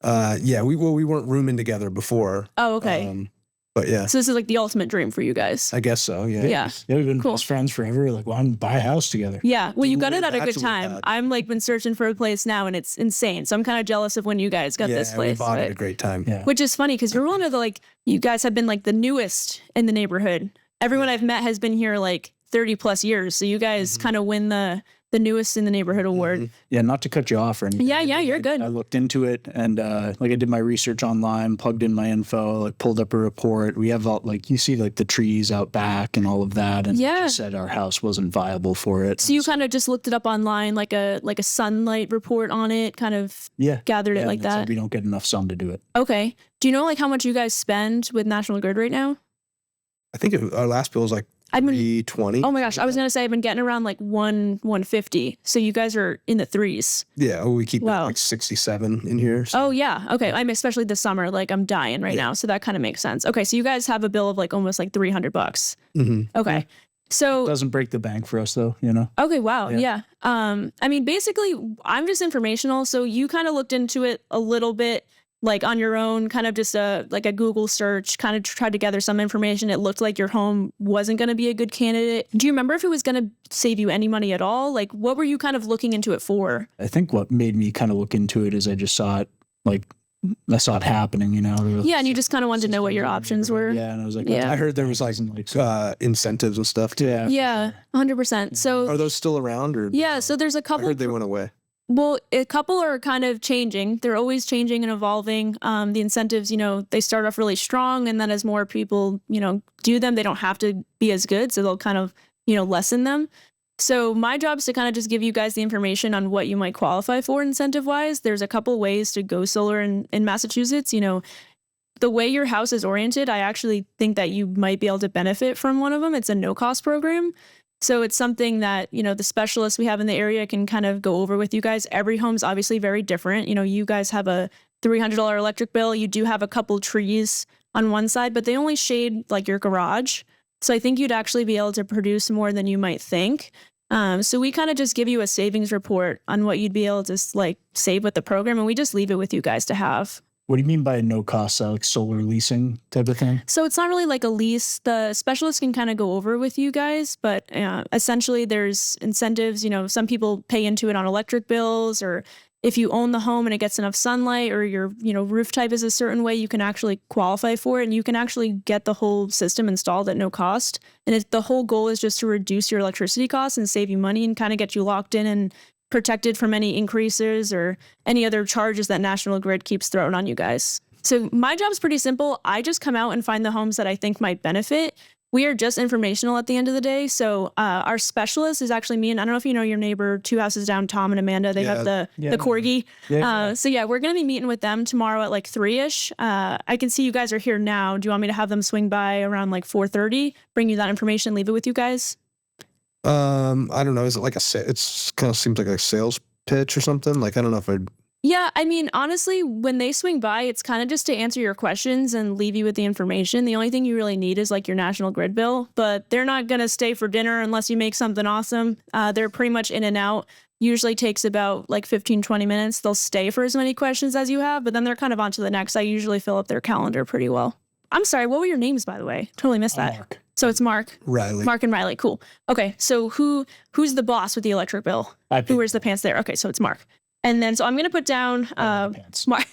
Speaker 2: Yeah, we weren't rooming together before.
Speaker 1: Oh, okay.
Speaker 2: But yeah,
Speaker 1: So this is like the ultimate dream for you guys.
Speaker 2: I guess so. Yeah.
Speaker 1: Yeah.
Speaker 3: Yeah, we've been
Speaker 1: Cool.
Speaker 3: best friends forever. Like, why don't we buy a house together?
Speaker 1: Yeah. Well, you got
Speaker 2: Ooh,
Speaker 1: it at a good
Speaker 2: that's what we
Speaker 1: time.
Speaker 2: had.
Speaker 1: I'm like been searching for a place now and it's insane. So I'm kind of jealous of when you guys got this place.
Speaker 2: we bought it
Speaker 1: but-
Speaker 2: at a great time.
Speaker 3: Yeah.
Speaker 1: Which is funny because you're one of the like, you guys have been like the newest in the neighborhood. Everyone I've met has been here like 30 plus years. So you guys kind of win the newest in the neighborhood award.
Speaker 3: Yeah, not to cut you off or anything.
Speaker 1: Yeah, you're good.
Speaker 3: I looked into it and like I did my research online, plugged in my info, like pulled up a report. We have like you see like the trees out back and all of that, and
Speaker 1: Yeah.
Speaker 3: it just said our house wasn't viable for it.
Speaker 1: So you kind of just looked it up online, like a sunlight report on it, kind of
Speaker 3: yeah,
Speaker 1: gathered it
Speaker 3: yeah,
Speaker 1: like
Speaker 3: and it said
Speaker 1: that.
Speaker 3: we don't get enough sun to do it.
Speaker 1: Okay. Do you know like how much you guys spend with National Grid right now?
Speaker 2: I think our last bill was like
Speaker 1: I've been
Speaker 2: 320.
Speaker 1: Oh my gosh, I was gonna say I've been getting around like 150. So you guys are in the threes.
Speaker 2: Yeah, we keep
Speaker 1: Wow.
Speaker 2: like 67 in here. So.
Speaker 1: Oh yeah. Okay. I'm especially this summer, like I'm dying right now. So that kind of makes sense. Okay. So you guys have a bill of like almost like $300.
Speaker 2: Mm-hmm.
Speaker 1: Okay. So
Speaker 3: Doesn't break the bank for us though, you know.
Speaker 1: okay, wow.
Speaker 3: Yeah.
Speaker 1: Yeah. I mean basically I'm just informational. So you kind of looked into it a little bit like on your own, kind of just like a Google search, kind of tried to gather some information. It looked like your home wasn't going to be a good candidate. Do you remember if it was going to save you any money at all? Like what were you kind of looking into it for?
Speaker 3: I think what made me kind of look into it is I just saw it like I saw it happening, you know. There was
Speaker 1: Yeah, and you just kind of wanted to know what your options were.
Speaker 3: Yeah, and I was like,
Speaker 1: Yeah.
Speaker 2: I heard there was like incentives and stuff too.
Speaker 3: yeah,
Speaker 1: Yeah, 100%. So
Speaker 2: Are those still around or?
Speaker 1: yeah, so there's a
Speaker 2: I
Speaker 1: couple.
Speaker 2: heard they went away.
Speaker 1: Well, a couple are kind of changing. They're always changing and evolving. The incentives, they start off really strong, and then as more people, do them, they don't have to be as good, so they'll kind of, lessen them. So my job is to kind of just give you guys the information on what you might qualify for incentive-wise. There's a couple ways to go solar in Massachusetts. The way your house is oriented, I actually think that you might be able to benefit from one of them. It's a no-cost program. So it's something that, the specialists we have in the area can kind of go over with you guys. Every home's obviously very different. You guys have a $300 electric bill. You do have a couple trees on one side, but they only shade like your garage. So I think you'd actually be able to produce more than you might think. So we kind of just give you a savings report on what you'd be able to like save with the program, and we just leave it with you guys to have.
Speaker 3: What do you mean by no cost? Like solar leasing type of thing?
Speaker 1: So it's not really like a lease. The specialists can kind of go over with you guys, but essentially there's incentives. Some people pay into it on electric bills, or if you own the home and it gets enough sunlight, or your roof type is a certain way, you can actually qualify for it, and you can actually get the whole system installed at no cost. And the whole goal is just to reduce your electricity costs and save you money and kind of get you locked in and protected from any increases or any other charges that National Grid keeps throwing on you guys. So my job's pretty simple. I just come out and find the homes that I think might benefit. we are just informational at the end of the day. So our specialist is actually me, and I don't know if you know your neighbor 2 houses down, Tom and Amanda. They have the corgi. So we're going to be meeting with them tomorrow at like 3-ish. I can see you guys are here now. Do you want me to have them swing by around like 4:30, bring you that information, leave it with you guys?
Speaker 2: I don't know. Is it like it's kind of seems like a sales pitch or something? Like, I don't know if I'd.
Speaker 1: Yeah, I mean, honestly, when they swing by, it's kind of just to answer your questions and leave you with the information. The only thing you really need is like your national grid bill, but they're not going to stay for dinner unless you make something awesome. They're pretty much in and out. Usually takes about like 15, 20 minutes. They'll stay for as many questions as you have, but then they're kind of on to the next. I usually fill up their calendar pretty well. I'm sorry, what were your names, by the way? Totally missed that.
Speaker 3: Mark.
Speaker 1: So it's Mark.
Speaker 2: Riley.
Speaker 1: Mark and Riley, cool. Okay, so who's the boss with the electric bill? Who wears the pants there? Okay, so it's Mark. And then, so I'm going to put down, Mark.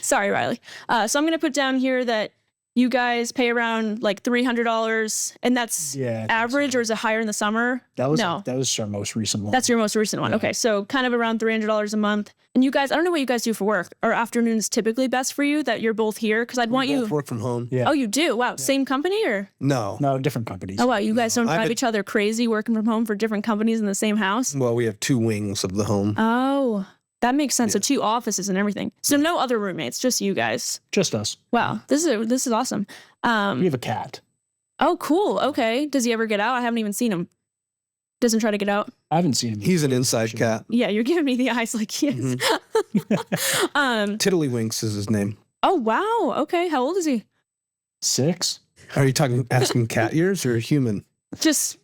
Speaker 1: Sorry, Riley. So I'm going to put down here that you guys pay around like $300, and that's average, or is it higher in the summer?
Speaker 3: That was our most recent one.
Speaker 1: That's your most recent one. Okay, so kind of around $300 a month. And you guys, I don't know what you guys do for work. Are afternoons typically best for you that you're both here? Because I'd want you.
Speaker 2: Both work from home.
Speaker 3: Yeah.
Speaker 1: Oh, you do? Wow. Same company or?
Speaker 2: No,
Speaker 3: different companies.
Speaker 1: Oh wow, you guys don't drive each other crazy working from home for different companies in the same house?
Speaker 2: Well, we have 2 wings of the home.
Speaker 1: Oh, that makes sense. So 2 offices and everything. So no other roommates, just you guys.
Speaker 3: Just us.
Speaker 1: Wow, this is awesome.
Speaker 3: We have a cat.
Speaker 1: Oh, cool. Okay. Does he ever get out? I haven't even seen him. Doesn't try to get out.
Speaker 3: I haven't seen him.
Speaker 2: He's an inside cat.
Speaker 1: Yeah, you're giving me the eyes like he is.
Speaker 2: Tiddlywinks is his name.
Speaker 1: Oh wow. Okay. How old is he?
Speaker 3: 6.
Speaker 2: Are you asking cat years or human?
Speaker 1: Just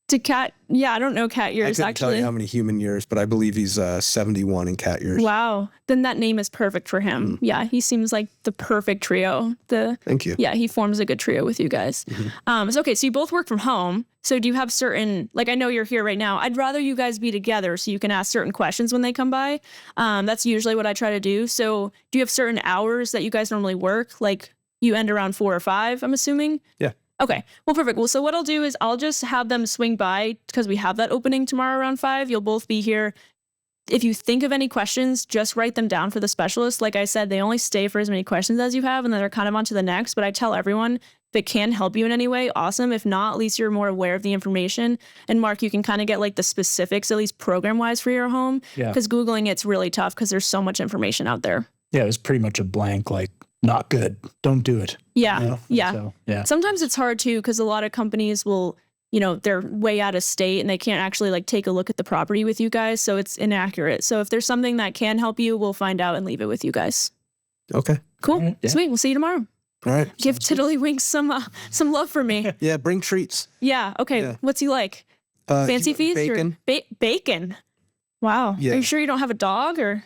Speaker 1: to cat. Yeah, I don't know cat years
Speaker 2: I couldn't
Speaker 1: actually.
Speaker 2: tell you how many human years, but I believe he's 71 in cat years.
Speaker 1: Wow. Then that name is perfect for him. Yeah, he seems like the perfect trio.
Speaker 2: Thank you.
Speaker 1: Yeah, he forms a good trio with you guys. So okay, so you both work from home. So do you have certain, like I know you're here right now, I'd rather you guys be together so you can ask certain questions when they come by. That's usually what I try to do. So do you have certain hours that you guys normally work? Like you end around 4 or 5, I'm assuming?
Speaker 2: Yeah.
Speaker 1: Okay, well, perfect. Well, so what I'll do is I'll just have them swing by because we have that opening tomorrow around 5. You'll both be here. If you think of any questions, just write them down for the specialist. Like I said, they only stay for as many questions as you have, and then they're kind of on to the next. But I tell everyone, if it can help you in any way, awesome. If not, at least you're more aware of the information. And Mark, you can kind of get like the specifics, at least program-wise for your home.
Speaker 3: Yeah.
Speaker 1: Because Googling it's really tough because there's so much information out there.
Speaker 3: Yeah, it was pretty much a blank, like, not good. Don't do it.
Speaker 1: Yeah,
Speaker 3: You know?
Speaker 1: yeah.
Speaker 3: So, yeah.
Speaker 1: Sometimes it's hard too because a lot of companies will, they're way out of state and they can't actually like take a look at the property with you guys. So it's inaccurate. So if there's something that can help you, we'll find out and leave it with you guys.
Speaker 2: Okay.
Speaker 1: Cool.
Speaker 3: Right, yeah.
Speaker 1: Sweet. We'll see you tomorrow.
Speaker 2: All right.
Speaker 1: Give Tiddlywinks some love for me.
Speaker 2: Yeah, bring treats.
Speaker 1: Yeah. Okay.
Speaker 2: Yeah.
Speaker 1: What's he like? Fancy feast?
Speaker 2: Bacon.
Speaker 1: Or bacon. Wow.
Speaker 2: Yeah.
Speaker 1: Are you sure you don't have a dog or?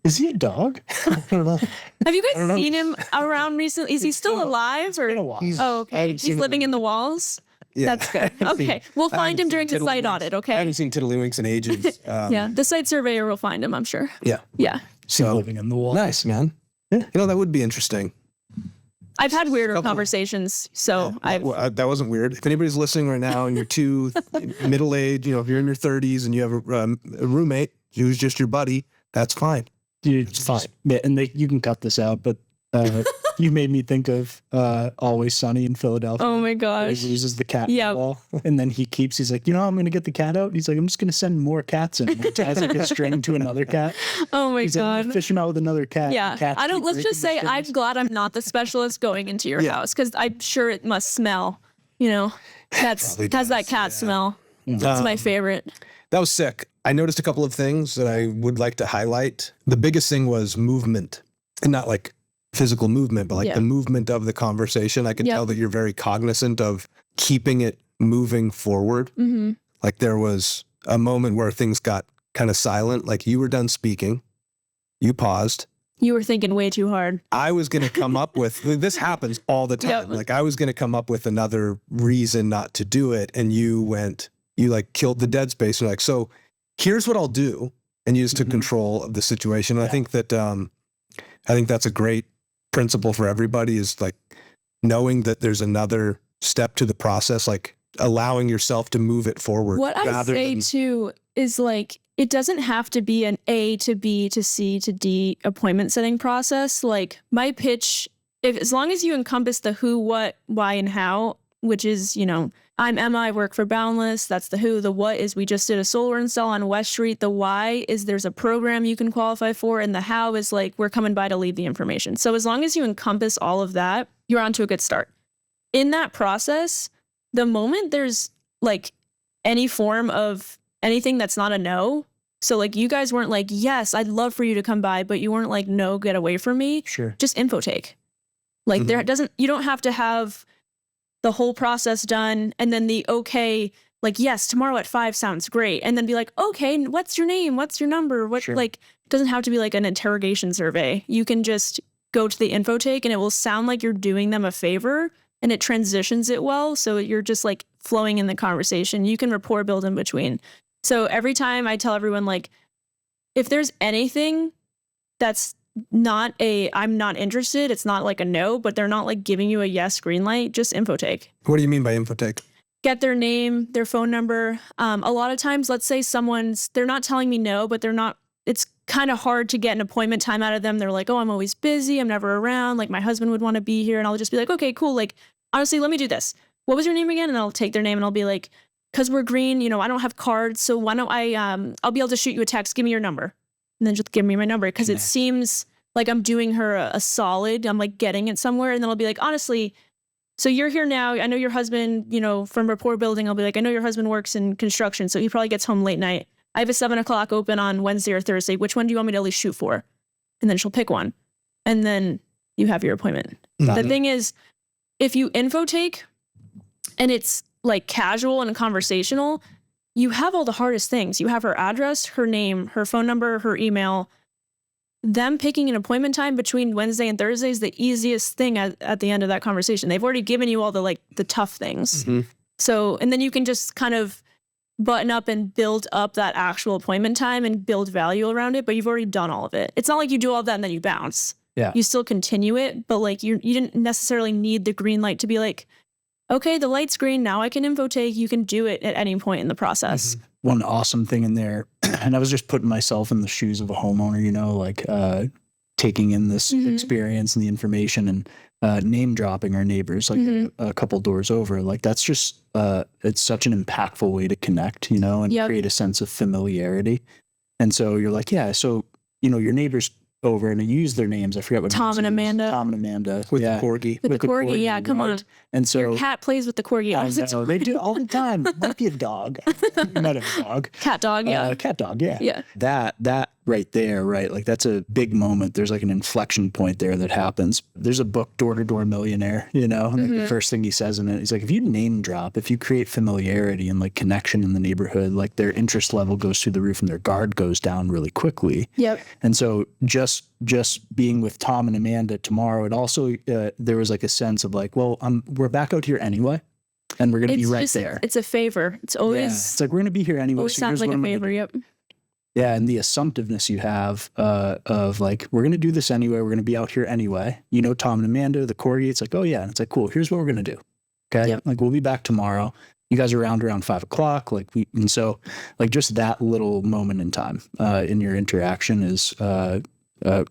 Speaker 3: Is he a dog? I don't know.
Speaker 1: Have you guys seen him around recently? Is he still alive or?
Speaker 3: Been a while.
Speaker 1: Oh, okay. He's living in the walls.
Speaker 2: Yeah.
Speaker 1: That's good. Okay. We'll find him during the site audit.
Speaker 2: I
Speaker 1: Okay.
Speaker 2: haven't seen Tiddlywinks in ages.
Speaker 1: Yeah. The site surveyor will find him, I'm sure.
Speaker 2: Yeah.
Speaker 1: Yeah.
Speaker 2: So
Speaker 3: Living in the wall.
Speaker 2: nice, man. Yeah. That would be interesting.
Speaker 1: I've had weirder conversations, so
Speaker 2: That wasn't weird. If anybody's listening right now and you're too middle-aged, if you're in your 30s and you have a roommate who's just your buddy, that's fine.
Speaker 3: Dude,
Speaker 2: It's fine.
Speaker 3: Yeah, and you can cut this out, but you made me think of Always Sunny in Philadelphia.
Speaker 1: Oh my
Speaker 3: He
Speaker 1: gosh.
Speaker 3: loses the cat
Speaker 1: Yeah.
Speaker 3: in the wall, and then he's like, I'm going to get the cat out. He's like, I'm just going to send more cats in. He ties like a string to another cat.
Speaker 1: Oh my
Speaker 3: He's like, I'm
Speaker 1: god.
Speaker 3: fishing out with another cat.
Speaker 1: Yeah.
Speaker 3: Cats
Speaker 1: I don't.
Speaker 3: keep
Speaker 1: Let's
Speaker 3: breaking
Speaker 1: just
Speaker 3: the
Speaker 1: say I'm
Speaker 3: strings.
Speaker 1: glad I'm not the specialist going into your
Speaker 2: Yeah.
Speaker 1: house because I'm sure it must smell. Has
Speaker 2: Probably
Speaker 1: that
Speaker 2: does,
Speaker 1: cat smell. That's my favorite.
Speaker 2: That was sick. I noticed a couple of things that I would like to highlight. The biggest thing was movement, and not like physical movement, but like the movement of the conversation. I can tell that you're very cognizant of keeping it moving forward.
Speaker 1: Mm-hmm.
Speaker 2: Like there was a moment where things got kind of silent. Like you were done speaking, you paused.
Speaker 1: You were thinking way too hard.
Speaker 2: I was going to come up with, this happens all the time.
Speaker 1: Yep.
Speaker 2: Like I was going to come up with another reason not to do it. And you like killed the dead space. And you're like, so here's what I'll do. And you just took control of the situation. And I think that's a great principle for everybody, is like knowing that there's another step to the process, like allowing yourself to move it forward.
Speaker 1: What I
Speaker 2: rather
Speaker 1: say
Speaker 2: than-
Speaker 1: too is like, it doesn't have to be an A to B to C to D appointment setting process. Like my pitch as long as you encompass the who, what, why, and how, which is, I'm Emma, I work for Boundless. That's the who. The what is we just did a solar install on West Street. The why is there's a program you can qualify for. And the how is like, we're coming by to leave the information. So as long as you encompass all of that, you're on to a good start. In that process, the moment there's like any form of anything that's not a no, so like you guys weren't like, yes, I'd love for you to come by, but you weren't like, no, get away from me.
Speaker 3: Sure.
Speaker 1: Just info take. Like you don't have to have the whole process done and then the okay, like, yes, tomorrow at 5 sounds great. And then be like, okay, what's your name? What's your number? What,
Speaker 3: Sure.
Speaker 1: Like, it doesn't have to be like an interrogation survey. You can just go to the info take and it will sound like you're doing them a favor and it transitions it well. So you're just like flowing in the conversation. You can rapport build in between. So every time I tell everyone, like, if there's anything that's not I'm not interested, it's not like a no, but they're not like giving you a yes green light, just info take.
Speaker 2: What do you mean by info take?
Speaker 1: Get their name, their phone number. A lot of times, let's say they're not telling me no, but it's kind of hard to get an appointment time out of them. They're like, oh, I'm always busy. I'm never around. Like my husband would want to be here. And I'll just be like, okay, cool. Like, honestly, let me do this. What was your name again? And I'll take their name and I'll be like, cause we're green, I don't have cards. So why don't I'll be able to shoot you a text. Give me your number. And then just give me my number. Cause it seems like I'm doing her a solid. I'm like getting it somewhere. And then I'll be like, honestly, so you're here now. I know your husband, from rapport building, I'll be like, I know your husband works in construction. So he probably gets home late night. I have a 7 o'clock open on Wednesday or Thursday. Which one do you want me to at least shoot for? And then she'll pick one. And then you have your appointment. The thing is, if you info take and it's like casual and conversational, you have all the hardest things. You have her address, her name, her phone number, her email. Them picking an appointment time between Wednesday and Thursday is the easiest thing at the end of that conversation. They've already given you all the tough things. So, and then you can just kind of button up and build up that actual appointment time and build value around it, but you've already done all of it. It's not like you do all of that and then you bounce.
Speaker 3: Yeah.
Speaker 1: You still continue it, but like you didn't necessarily need the green light to be like, okay, the light's green, now I can info take. You can do it at any point in the process.
Speaker 3: One awesome thing in there, and I was just putting myself in the shoes of a homeowner, taking in this experience and the information and name dropping our neighbors, a couple doors over. Like that's just, it's such an impactful way to connect, and create a sense of familiarity. And so you're like, yeah, so, your neighbors over and I use their names. I forget what
Speaker 1: Tom and Amanda.
Speaker 2: With the corgi.
Speaker 1: With the corgi, yeah, come on.
Speaker 3: And so
Speaker 1: your cat plays with the corgi.
Speaker 3: I know, they do all the time. Might be a dog. Not a dog.
Speaker 1: Cat dog, yeah.
Speaker 3: Cat dog, yeah.
Speaker 1: Yeah.
Speaker 3: That right there, right? Like that's a big moment. There's like an inflection point there that happens. There's a book, Door to Door Millionaire, like the first thing he says in it, he's like, if you name drop, if you create familiarity and like connection in the neighborhood, like their interest level goes through the roof and their guard goes down really quickly.
Speaker 1: Yep.
Speaker 3: And so just being with Tom and Amanda tomorrow, it also, there was like a sense of like, well, we're back out here anyway. And we're going to be right there.
Speaker 1: It's a favor. It's always.
Speaker 3: It's like, we're going to be here anyway.
Speaker 1: Always sounds like a favor. Yep.
Speaker 3: Yeah, and the assumptiveness you have of like, we're going to do this anyway. We're going to be out here anyway. Tom and Amanda, the corgi, it's like, oh yeah. And it's like, cool, here's what we're going to do. Okay.
Speaker 1: Yep.
Speaker 3: Like, we'll be back tomorrow. You guys are around 5 o'clock. And so like just that little moment in time in your interaction is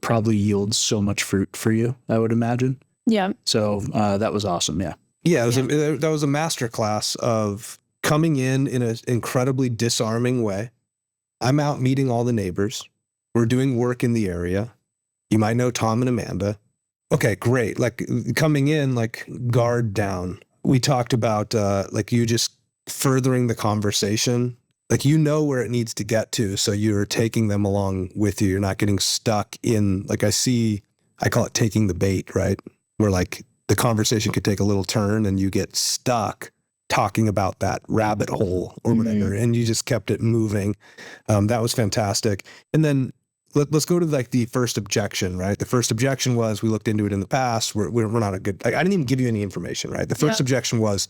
Speaker 3: probably yields so much fruit for you, I would imagine.
Speaker 1: Yeah.
Speaker 3: So that was awesome. Yeah.
Speaker 2: Yeah. That was a masterclass of coming in an incredibly disarming way. I'm out meeting all the neighbors. We're doing work in the area. You might know Tom and Amanda. Okay, great. Like coming in, like guard down. We talked about like you just furthering the conversation. Like where it needs to get to. So you're taking them along with you. You're not getting stuck in, like I call it taking the bait, right? Where like the conversation could take a little turn and you get stuck talking about that rabbit hole or whatever, and you just kept it moving. That was fantastic. And then let's go to like the first objection, right? The first objection was, we looked into it in the past. We're not a good, I didn't even give you any information, right? The first objection was,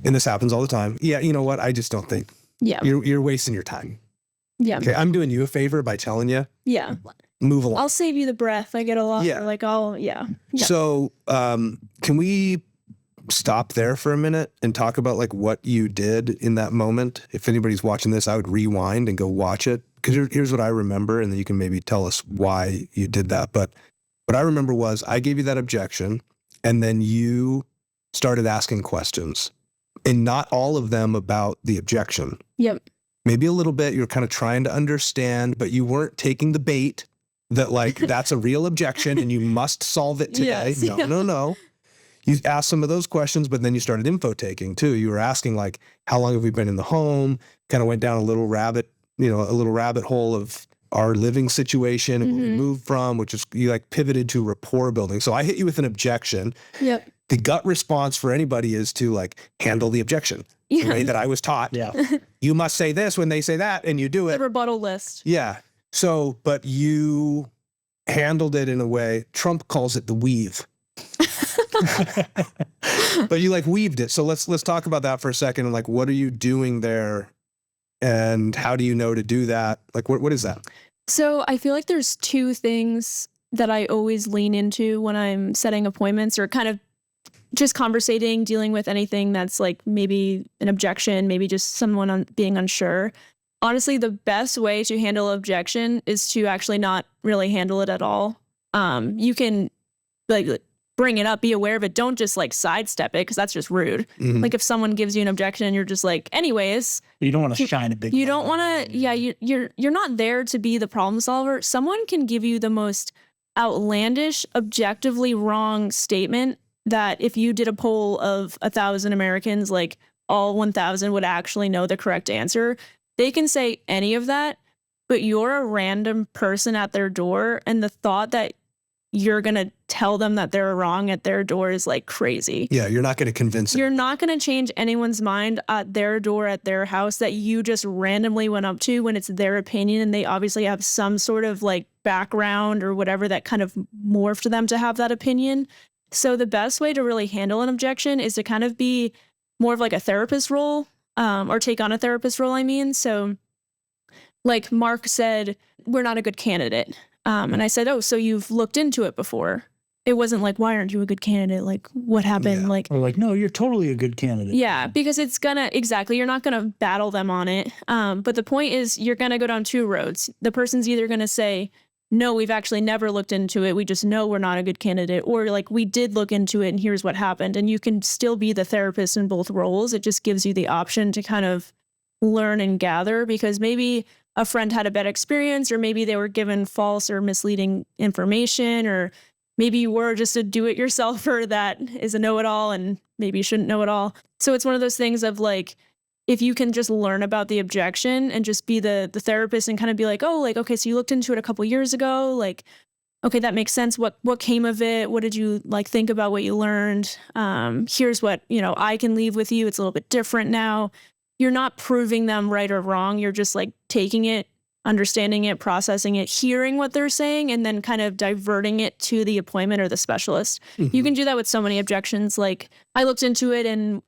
Speaker 2: and this happens all the time. Yeah, you know what? I just don't think.
Speaker 1: Yeah.
Speaker 2: You're wasting your time.
Speaker 1: Yeah.
Speaker 2: Okay, I'm doing you a favor by telling you.
Speaker 1: Yeah.
Speaker 2: Move along.
Speaker 1: I'll save you the breath. I get a lot.
Speaker 2: Yeah.
Speaker 1: Like yeah.
Speaker 2: So can we stop there for a minute and talk about like what you did in that moment? If anybody's watching this, I would rewind and go watch it, because here's what I remember, and then you can maybe tell us why you did that. But What I remember was I gave you that objection, and then you started asking questions, and not all of them about the objection.
Speaker 1: Yep.
Speaker 2: Maybe a little bit. You're kind of trying to understand, but you weren't taking the bait that like, that's a real objection and you must solve it today.
Speaker 1: Yes.
Speaker 2: No. You asked some of those questions, but then you started info taking too. You were asking like, how long have we been in the home? Kind of went down a little rabbit hole of our living situation and where we moved from, which is you like pivoted to rapport building. So I hit you with an objection.
Speaker 1: Yep.
Speaker 2: The gut response for anybody is to like handle the objection the way that I was taught.
Speaker 3: Yeah.
Speaker 2: You must say this when they say that, and you do
Speaker 1: The
Speaker 2: it.
Speaker 1: rebuttal list.
Speaker 2: Yeah. So, but you handled it in a way, Trump calls it the weave. But you like weaved it. So let's talk about that for a second. And like, what are you doing there? And how do you know to do that? Like, what is that?
Speaker 1: So I feel like there's two things that I always lean into when I'm setting appointments or kind of just conversating, dealing with anything that's like maybe an objection, maybe just someone being unsure. Honestly, the best way to handle objection is to actually not really handle it at all. You can like bring it up, be aware of it. Don't just like sidestep it because that's just rude.
Speaker 2: Mhm.
Speaker 1: Like if someone gives you an objection and you're just like, anyways,
Speaker 3: You don't want to shine a big.
Speaker 1: you don't want to. Yeah, you're not there to be the problem solver. Someone can give you the most outlandish, objectively wrong statement that if you did a poll of 1,000 Americans, like all 1,000 would actually know the correct answer. They can say any of that, but you're a random person at their door, and the thought that you're going to tell them that they're wrong at their door is like crazy.
Speaker 2: Yeah, you're not going to convince it.
Speaker 1: You're not going to change anyone's mind at their door at their house that you just randomly went up to when it's their opinion and they obviously have some sort of like background or whatever that kind of morphed them to have that opinion. So the best way to really handle an objection is to kind of be more of like a therapist role, or take on a therapist role, I mean. So like Mark said, we're not a good candidate. And I said, oh, so you've looked into it before. It wasn't like, why aren't you a good candidate? Like, what happened?
Speaker 2: Yeah.
Speaker 1: Like,
Speaker 3: Or like, no, you're totally a good candidate.
Speaker 1: yeah, because it's you're not gonna battle them on it. But the point is, you're gonna go down two roads. The person's either gonna say, no, we've actually never looked into it. We just know we're not a good candidate. Or like, we did look into it and here's what happened. And you can still be the therapist in both roles. It just gives you the option to kind of learn and gather, because maybe a friend had a bad experience, or maybe they were given false or misleading information, or maybe you were just a do-it-yourselfer that is a know-it-all and maybe you shouldn't know it all. So it's one of those things of like, if you can just learn about the objection and just be the therapist and kind of be like, oh, like, okay, so you looked into it a couple years ago. Like, okay, that makes sense. What came of it? What did you like think about what you learned? Here's what, I can leave with you. It's a little bit different now. You're not proving them right or wrong. You're just like taking it, understanding it, processing it, hearing what they're saying, and then kind of diverting it to the appointment or the specialist.
Speaker 2: Mhm.
Speaker 1: You can do that with so many objections. Like I looked into it, and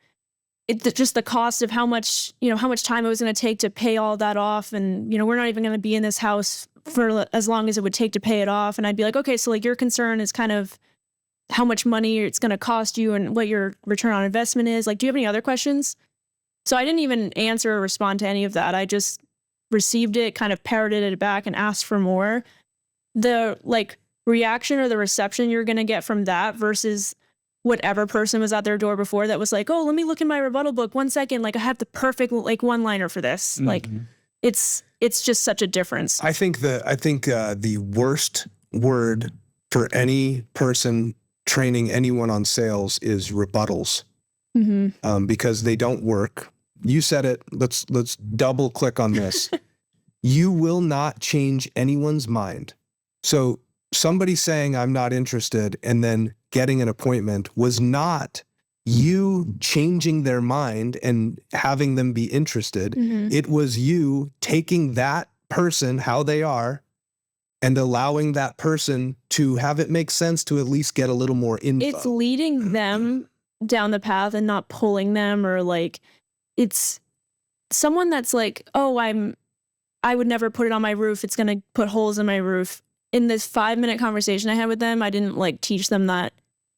Speaker 1: just the cost of how much time it was going to take to pay all that off. And, we're not even going to be in this house for as long as it would take to pay it off. And I'd be like, okay, so like your concern is kind of how much money it's going to cost you and what your return on investment is. Like, do you have any other questions? So I didn't even answer or respond to any of that. I just received it, kind of parroted it back and asked for more. The like reaction or the reception you're going to get from that versus whatever person was at their door before that was like, oh, let me look in my rebuttal book 1 second. Like I have the perfect like one-liner for this.
Speaker 3: Mm-hmm.
Speaker 1: Like it's just such a difference.
Speaker 2: I think the worst word for any person training anyone on sales is rebuttals, because they don't work. You said it. Let's double click on this. You will not change anyone's mind. So somebody saying I'm not interested and then getting an appointment was not you changing their mind and having them be interested. It was you taking that person how they are and allowing that person to have it make sense to at least get a little more info.
Speaker 1: It's leading them down the path and not pulling them, or like it's someone that's like, oh, I would never put it on my roof. It's going to put holes in my roof. In this 5-minute conversation I had with them, I didn't like teach them that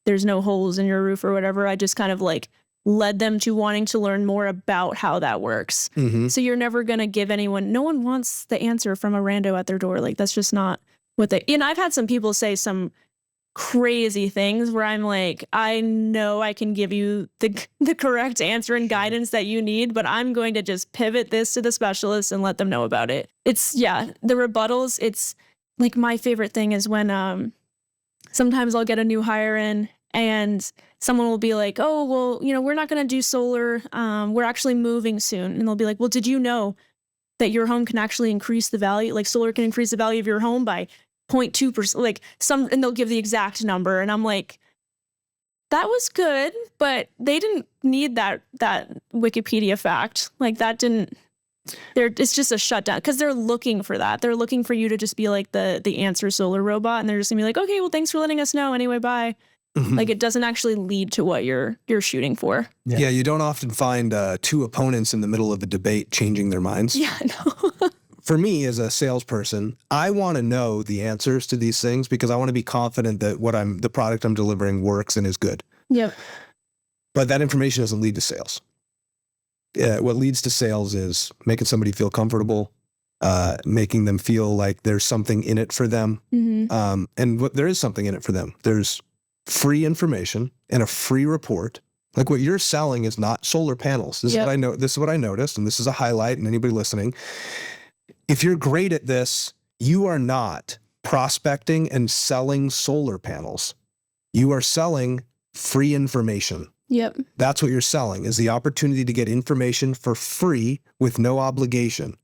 Speaker 1: there's no holes in your roof or whatever. I just kind of like led them to wanting to learn more about how that works. So you're never going to give no one wants the answer from a rando at their door. Like that's just not what and I've had some people say some crazy things where I'm like, I know I can give you the correct answer and guidance that you need, but I'm going to just pivot this to the specialist and let them know about it. It's, the rebuttals, it's like my favorite thing is when sometimes I'll get a new hire in and someone will be like, oh, well, we're not going to do solar. We're actually moving soon. And they'll be like, well, did you know that your home can actually increase the value, like solar can increase the value of your home by 0.2%, and they'll give the exact number. And I'm like, that was good, but they didn't need that Wikipedia fact. Like that didn't, it's just a shutdown because they're looking for that. They're looking for you to just be like the answer solar robot. And they're just gonna be like, okay, well, thanks for letting us know. Anyway, bye. Mm-hmm. Like it doesn't actually lead to what you're shooting for.
Speaker 2: Yeah, you don't often find two opponents in the middle of a debate changing their minds.
Speaker 1: Yeah, no.
Speaker 2: For me as a salesperson, I want to know the answers to these things because I want to be confident that the product I'm delivering works and is good.
Speaker 1: Yep.
Speaker 2: But that information doesn't lead to sales. What leads to sales is making somebody feel comfortable, making them feel like there's something in it for them. Mm-hmm. And there is something in it for them. There's free information and a free report. Like what you're selling is not solar panels. This is what I know. This is what I noticed, and this is a highlight. And anybody listening, if you're great at this, you are not prospecting and selling solar panels. You are selling free information.
Speaker 1: Yep.
Speaker 2: That's what you're selling, is the opportunity to get information for free with no obligation.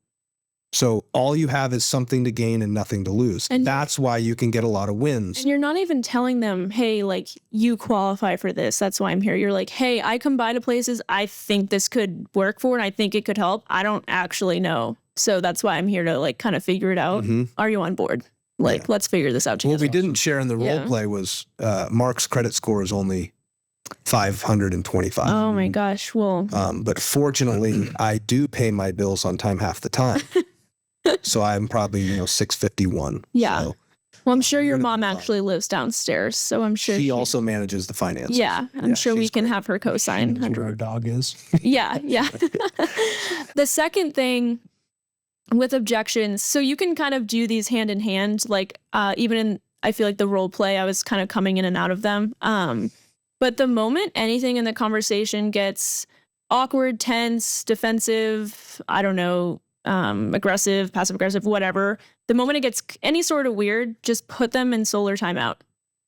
Speaker 2: So all you have is something to gain and nothing to lose. And that's why you can get a lot of wins.
Speaker 1: And you're not even telling them, hey, like you qualify for this. That's why I'm here. You're like, hey, I come by to places I think this could work for and I think it could help. I don't actually know. So that's why I'm here to like kind of figure it out. Mm-hmm. Are you on board? Like, let's figure this out together.
Speaker 2: What we didn't share in the role play was Mark's credit score is only 525.
Speaker 1: Oh my gosh. Well,
Speaker 2: but fortunately, I do pay my bills on time half the time. So I'm probably, 651.
Speaker 1: Yeah.
Speaker 2: So
Speaker 1: well, I'm sure your mom actually lives downstairs. So I'm sure
Speaker 2: she also manages the finances.
Speaker 1: Yeah. I'm sure we can have her co-sign.
Speaker 3: Where our dog is.
Speaker 1: Yeah. The second thing with objections, so you can kind of do these hand in hand, like even in, I feel like the role play, I was kind of coming in and out of them. But the moment anything in the conversation gets awkward, tense, defensive, I don't know, aggressive, passive aggressive, whatever, the moment it gets any sort of weird, just put them in solar timeout.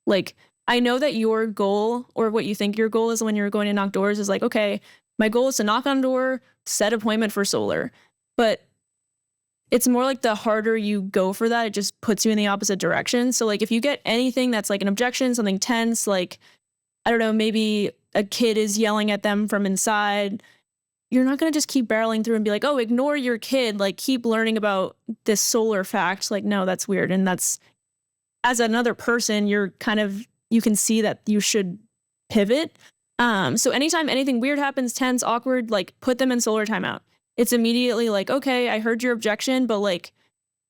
Speaker 1: Like, I know that your goal or what you think your goal is when you're going to knock doors is like, okay, my goal is to knock on a door, set appointment for solar. But it's more like the harder you go for that, it just puts you in the opposite direction. So like if you get anything that's like an objection, something tense, like, I don't know, maybe a kid is yelling at them from inside, you're not going to just keep barreling through and be like, oh, ignore your kid, like keep learning about this solar fact. Like, no, that's weird. And that's, as another person, you can see that you should pivot. So anytime anything weird happens, tense, awkward, like put them in solar timeout. It's immediately like, okay, I heard your objection, but like,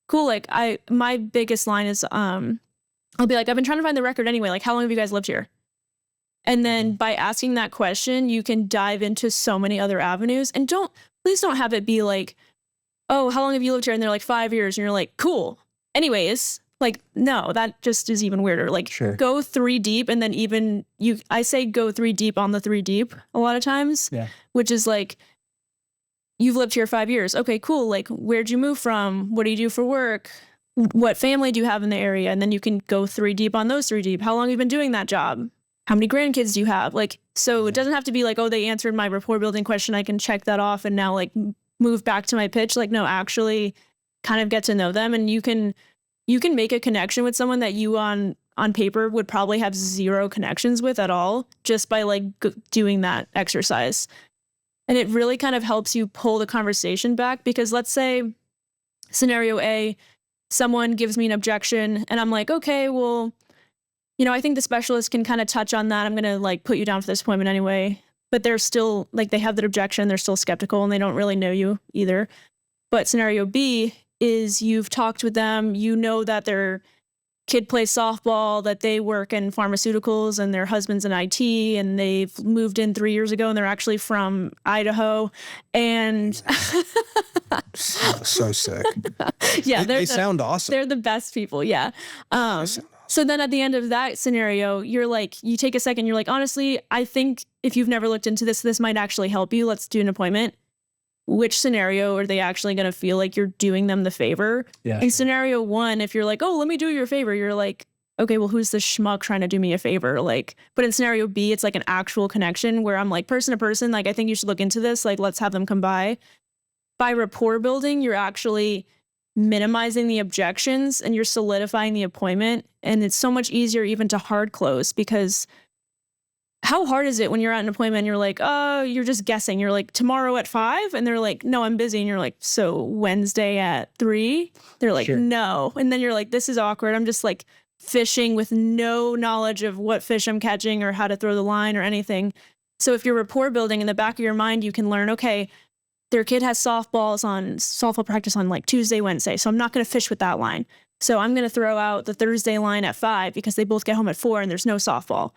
Speaker 1: cool. Like my biggest line is, I'll be like, I've been trying to find the record anyway. Like, how long have you guys lived here? And then by asking that question, you can dive into so many other avenues. And please don't have it be like, oh, how long have you lived here? And they're like 5 years. And you're like, cool. Anyways, like, no, that just is even weirder. Like, Go 3 deep. And then I say go 3 deep on the 3 deep a lot of times, which is like, you've lived here 5 years. Okay, cool. Like, where'd you move from? What do you do for work? What family do you have in the area? And then you can go 3 deep on those 3 deep. How long have you been doing that job? How many grandkids do you have? Like, so it doesn't have to be like, oh, they answered my rapport building question. I can check that off and now like move back to my pitch. Like, no, actually kind of get to know them. And you can make a connection with someone that you on paper would probably have 0 connections with at all just by like doing that exercise. And it really kind of helps you pull the conversation back because let's say scenario A, someone gives me an objection and I'm like, okay, well, I think the specialist can kind of touch on that. I'm going to like put you down for this appointment anyway. But they're still like, they have that objection. They're still skeptical and they don't really know you either. But scenario B is you've talked with them. You know that their kid plays softball, that they work in pharmaceuticals and their husband's in IT and they've moved in 3 years ago and they're actually from Idaho. And
Speaker 2: so sick.
Speaker 1: Yeah.
Speaker 2: They sound awesome.
Speaker 1: They're the best people. Yeah. So then at the end of that scenario, you're like, you take a second, you're like, honestly, I think if you've never looked into this, this might actually help you. Let's do an appointment. Which scenario are they actually going to feel like you're doing them the favor?
Speaker 3: Yeah.
Speaker 1: In scenario one, if you're like, oh, let me do you a favor, you're like, okay, well, who's this schmuck trying to do me a favor? Like, but in scenario B, it's like an actual connection where I'm like, person to person, like, I think you should look into this. Like, let's have them come by. By rapport building, you're actually minimizing the objections and you're solidifying the appointment. And it's so much easier even to hard close, because how hard is it when you're at an appointment and you're like, oh, you're just guessing. You're like, tomorrow at 5? And they're like, no, I'm busy. And you're like, so Wednesday at 3? They're like,
Speaker 3: Sure.
Speaker 1: no. And then you're like, this is awkward. I'm just like fishing with no knowledge of what fish I'm catching or how to throw the line or anything. So if you're rapport building, in the back of your mind, you can learn, okay, their kid has softball practice on like Tuesday, Wednesday. So I'm not going to fish with that line. So I'm going to throw out the Thursday line at 5 because they both get home at 4 and there's no softball.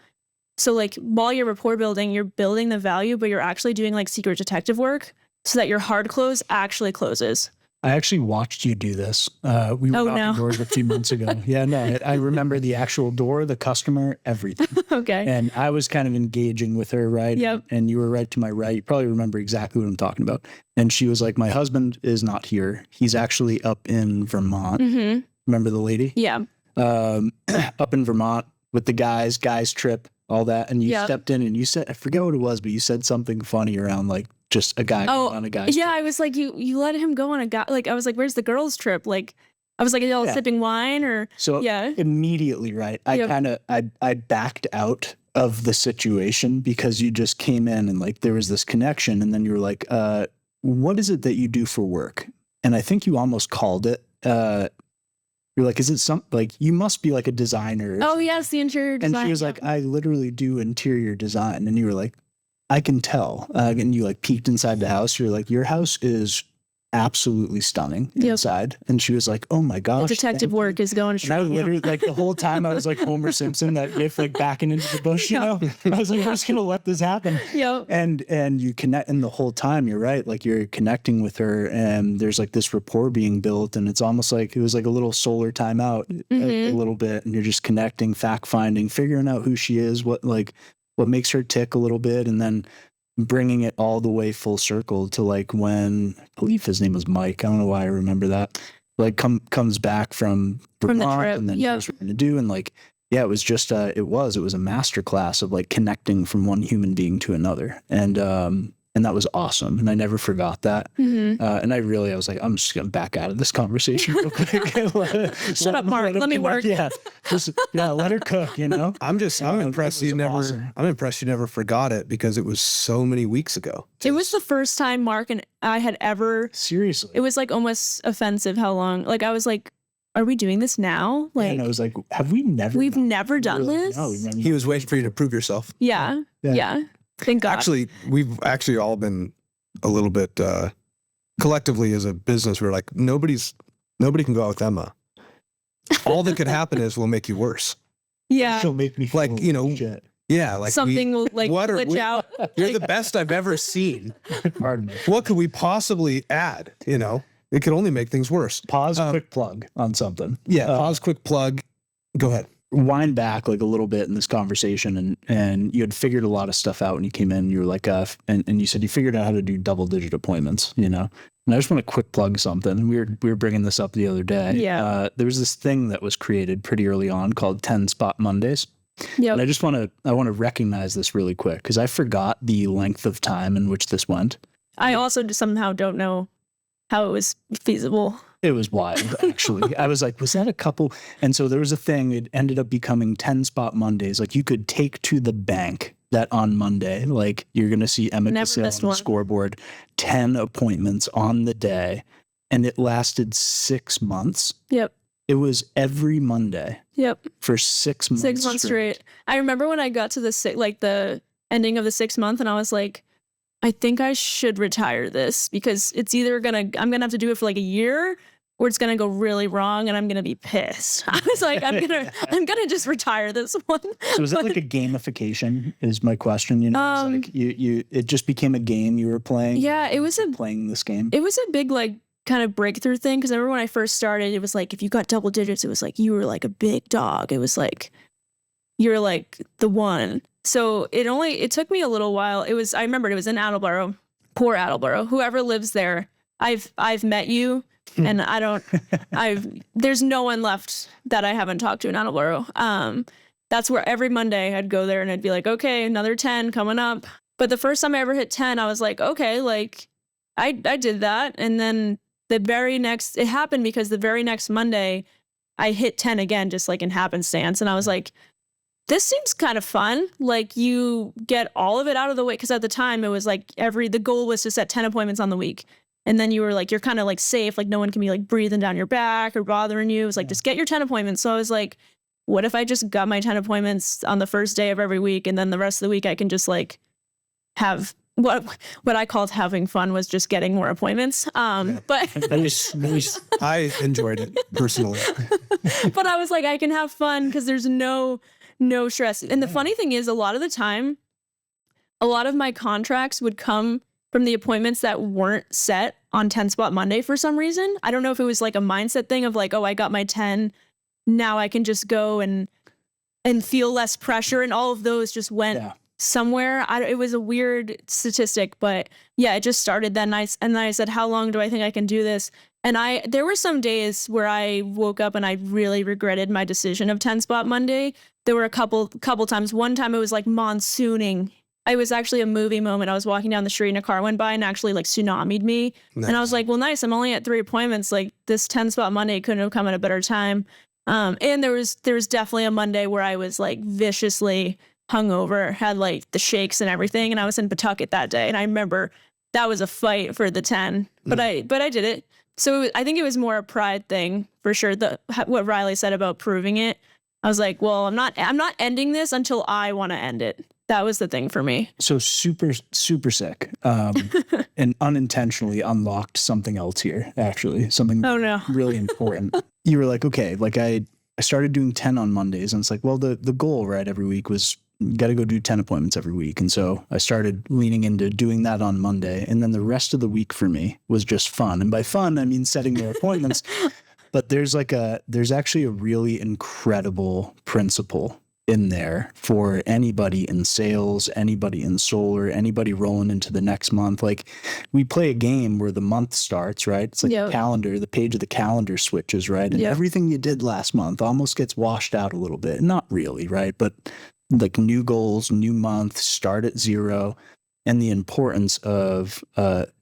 Speaker 1: So like while you're rapport building, you're building the value, but you're actually doing like secret detective work so that your hard close actually closes.
Speaker 3: I actually watched you do this. We were knocking doors a few months ago. Yeah, no, I remember the actual door, the customer, everything.
Speaker 1: Okay.
Speaker 3: And I was kind of engaging with her, right?
Speaker 1: Yep.
Speaker 3: And you were right to my right. You probably remember exactly what I'm talking about. And she was like, my husband is not here. He's actually up in Vermont.
Speaker 1: Mm-hmm.
Speaker 3: Remember the lady?
Speaker 1: Yeah.
Speaker 3: Up in Vermont with the guys trip, all that. And you stepped in and you said, I forget what it was, but you said something funny around like just a guy on a guy's trip.
Speaker 1: I was like, you let him go on a guy. Like, I was like, where's the girls' trip? Like, I was like, are y'all sipping wine or?
Speaker 3: So immediately, right? I backed out of the situation because you just came in and like there was this connection, and then you were like, what is it that you do for work? And I think you almost called it. You're like, is it like you must be like a designer?
Speaker 1: Oh yes, the interior design.
Speaker 3: And she was like, I literally do interior design. And you were like, I can tell. And you like peeked inside the house. You're like, your house is absolutely stunning inside. And she was like, oh my gosh.
Speaker 1: The detective work is going strong.
Speaker 3: And I literally like the whole time I was like Homer Simpson, that gif like backing into the bush, you know? I was like, I'm just gonna let this happen.
Speaker 1: Yep.
Speaker 3: And you connect, and the whole time you're right, like you're connecting with her and there's like this rapport being built, and it's almost like it was like a little solar timeout a little bit, and you're just connecting, fact finding, figuring out who she is, what makes her tick a little bit, and then bringing it all the way full circle to like when I believe his name was Mike. I don't know why I remember that. Like comes back from Vermont,
Speaker 1: the trip.
Speaker 3: And then knows what we're gonna do, and like it was just it was a masterclass of like connecting from one human being to another, and that was awesome, and I never forgot that. And I was like, I'm just gonna back out of this conversation real quick.
Speaker 1: Shut up, Mark. Let me work.
Speaker 3: Yeah, let her cook. You know,
Speaker 2: I'm impressed you never. Awesome. I'm impressed you never forgot it, because it was so many weeks ago.
Speaker 1: It was the first time Mark and I had ever.
Speaker 3: Seriously,
Speaker 1: it was like almost offensive how long. Like I was like, are we doing this now? Like,
Speaker 3: and I was like, we've never done
Speaker 1: this.
Speaker 3: No,
Speaker 2: he was waiting for you to prove yourself.
Speaker 1: Yeah. Thank God.
Speaker 2: Actually, we've actually all been a little bit collectively as a business. We're like, nobody can go out with Emma. All that could happen is we'll make you worse.
Speaker 1: Yeah.
Speaker 3: She'll make me
Speaker 2: like, you know,
Speaker 3: shit.
Speaker 2: Yeah, like
Speaker 1: something will like glitch out.
Speaker 2: You're the best I've ever seen.
Speaker 3: Pardon me.
Speaker 2: What could we possibly add? You know, it could only make things worse.
Speaker 3: Pause. Quick plug on something.
Speaker 2: Yeah. Pause. Quick plug. Go ahead.
Speaker 3: Wind back like a little bit in this conversation, and you had figured a lot of stuff out when you came in. You were like, and you said you figured out how to do double-digit appointments, you know. And I just want to quick plug something. We were bringing this up the other day.
Speaker 1: Yeah.
Speaker 3: There was this thing that was created pretty early on called 10 Spot Mondays.
Speaker 1: Yeah.
Speaker 3: And I want to recognize this really quick because I forgot the length of time in which this went.
Speaker 1: I also somehow don't know how it was feasible.
Speaker 3: It was wild, actually. I was like, was that a couple? And so there was a thing, it ended up becoming 10 Spot Mondays. Like you could take to the bank that on Monday, like you're going to see Emma Casale on the scoreboard, 10 appointments on the day. And it lasted 6 months.
Speaker 1: Yep.
Speaker 3: It was every Monday.
Speaker 1: Yep.
Speaker 3: For 6 months.
Speaker 1: 6 months straight. I remember when I got to the ending of the 6th month, and I was like, I think I should retire this, because it's either I'm gonna have to do it for like a year, or it's gonna go really wrong and I'm gonna be pissed. I was like, I'm gonna just retire this one.
Speaker 3: So was it like a gamification? Is my question. You know, it's like it just became a game you were playing.
Speaker 1: Yeah, it was
Speaker 3: playing this game.
Speaker 1: It was a big like kind of breakthrough thing. Cause I remember when I first started, it was like, if you got double digits, it was like, you were like a big dog. It was like, you're like the one. So it took me a little while. I remembered it was in Attleboro, poor Attleboro, whoever lives there. I've met you and there's no one left that I haven't talked to in Attleboro. That's where every Monday I'd go there and I'd be like, okay, another 10 coming up. But the first time I ever hit 10, I was like, okay, like I did that. And then it happened because the very next Monday I hit 10 again, just like in happenstance. And I was like, this seems kind of fun. Like you get all of it out of the way. Cause at the time it was like the goal was to set 10 appointments on the week. And then you were like, you're kind of like safe. Like no one can be like breathing down your back or bothering you. It was like, just get your 10 appointments. So I was like, what if I just got my 10 appointments on the first day of every week? And then the rest of the week I can just like have what I called having fun was just getting more appointments. But
Speaker 2: I enjoyed it personally.
Speaker 1: But I was like, I can have fun because there's no stress. And the funny thing is, a lot of the time, a lot of my contracts would come from the appointments that weren't set on 10 Spot Monday for some reason. I don't know if it was like a mindset thing of like, oh, I got my 10. Now I can just go and feel less pressure. And all of those just went somewhere. It was a weird statistic, but yeah, it just started then. And then I said, how long do I think I can do this? And there were some days where I woke up and I really regretted my decision of 10 Spot Monday. There were a couple times. One time it was like monsooning. It was actually a movie moment. I was walking down the street and a car went by and actually like tsunami'd me. Nice. And I was like, well, nice. I'm only at 3 appointments. Like this 10 Spot Monday couldn't have come at a better time. And there was definitely a Monday where I was like viciously hungover, had like the shakes and everything. And I was in Pawtucket that day. And I remember that was a fight for the 10, but I did it. So I think it was more a pride thing for sure. What Riley said about proving it. I was like, well, I'm not ending this until I want to end it. That was the thing for me.
Speaker 3: So super, super sick. And unintentionally unlocked something else here, actually. Something really important. You were like, okay, like I started doing 10 on Mondays. And it's like, well, the goal, right, every week was you got to go do 10 appointments every week. And so I started leaning into doing that on Monday. And then the rest of the week for me was just fun. And by fun, I mean setting their appointments. But there's actually a really incredible principle in there for anybody in sales, anybody in solar, anybody rolling into the next month. Like we play a game where the month starts, right? It's like a calendar, the page of the calendar switches, right? And everything you did last month almost gets washed out a little bit. Not really, right? But like new goals, new month, start at 0, and the importance of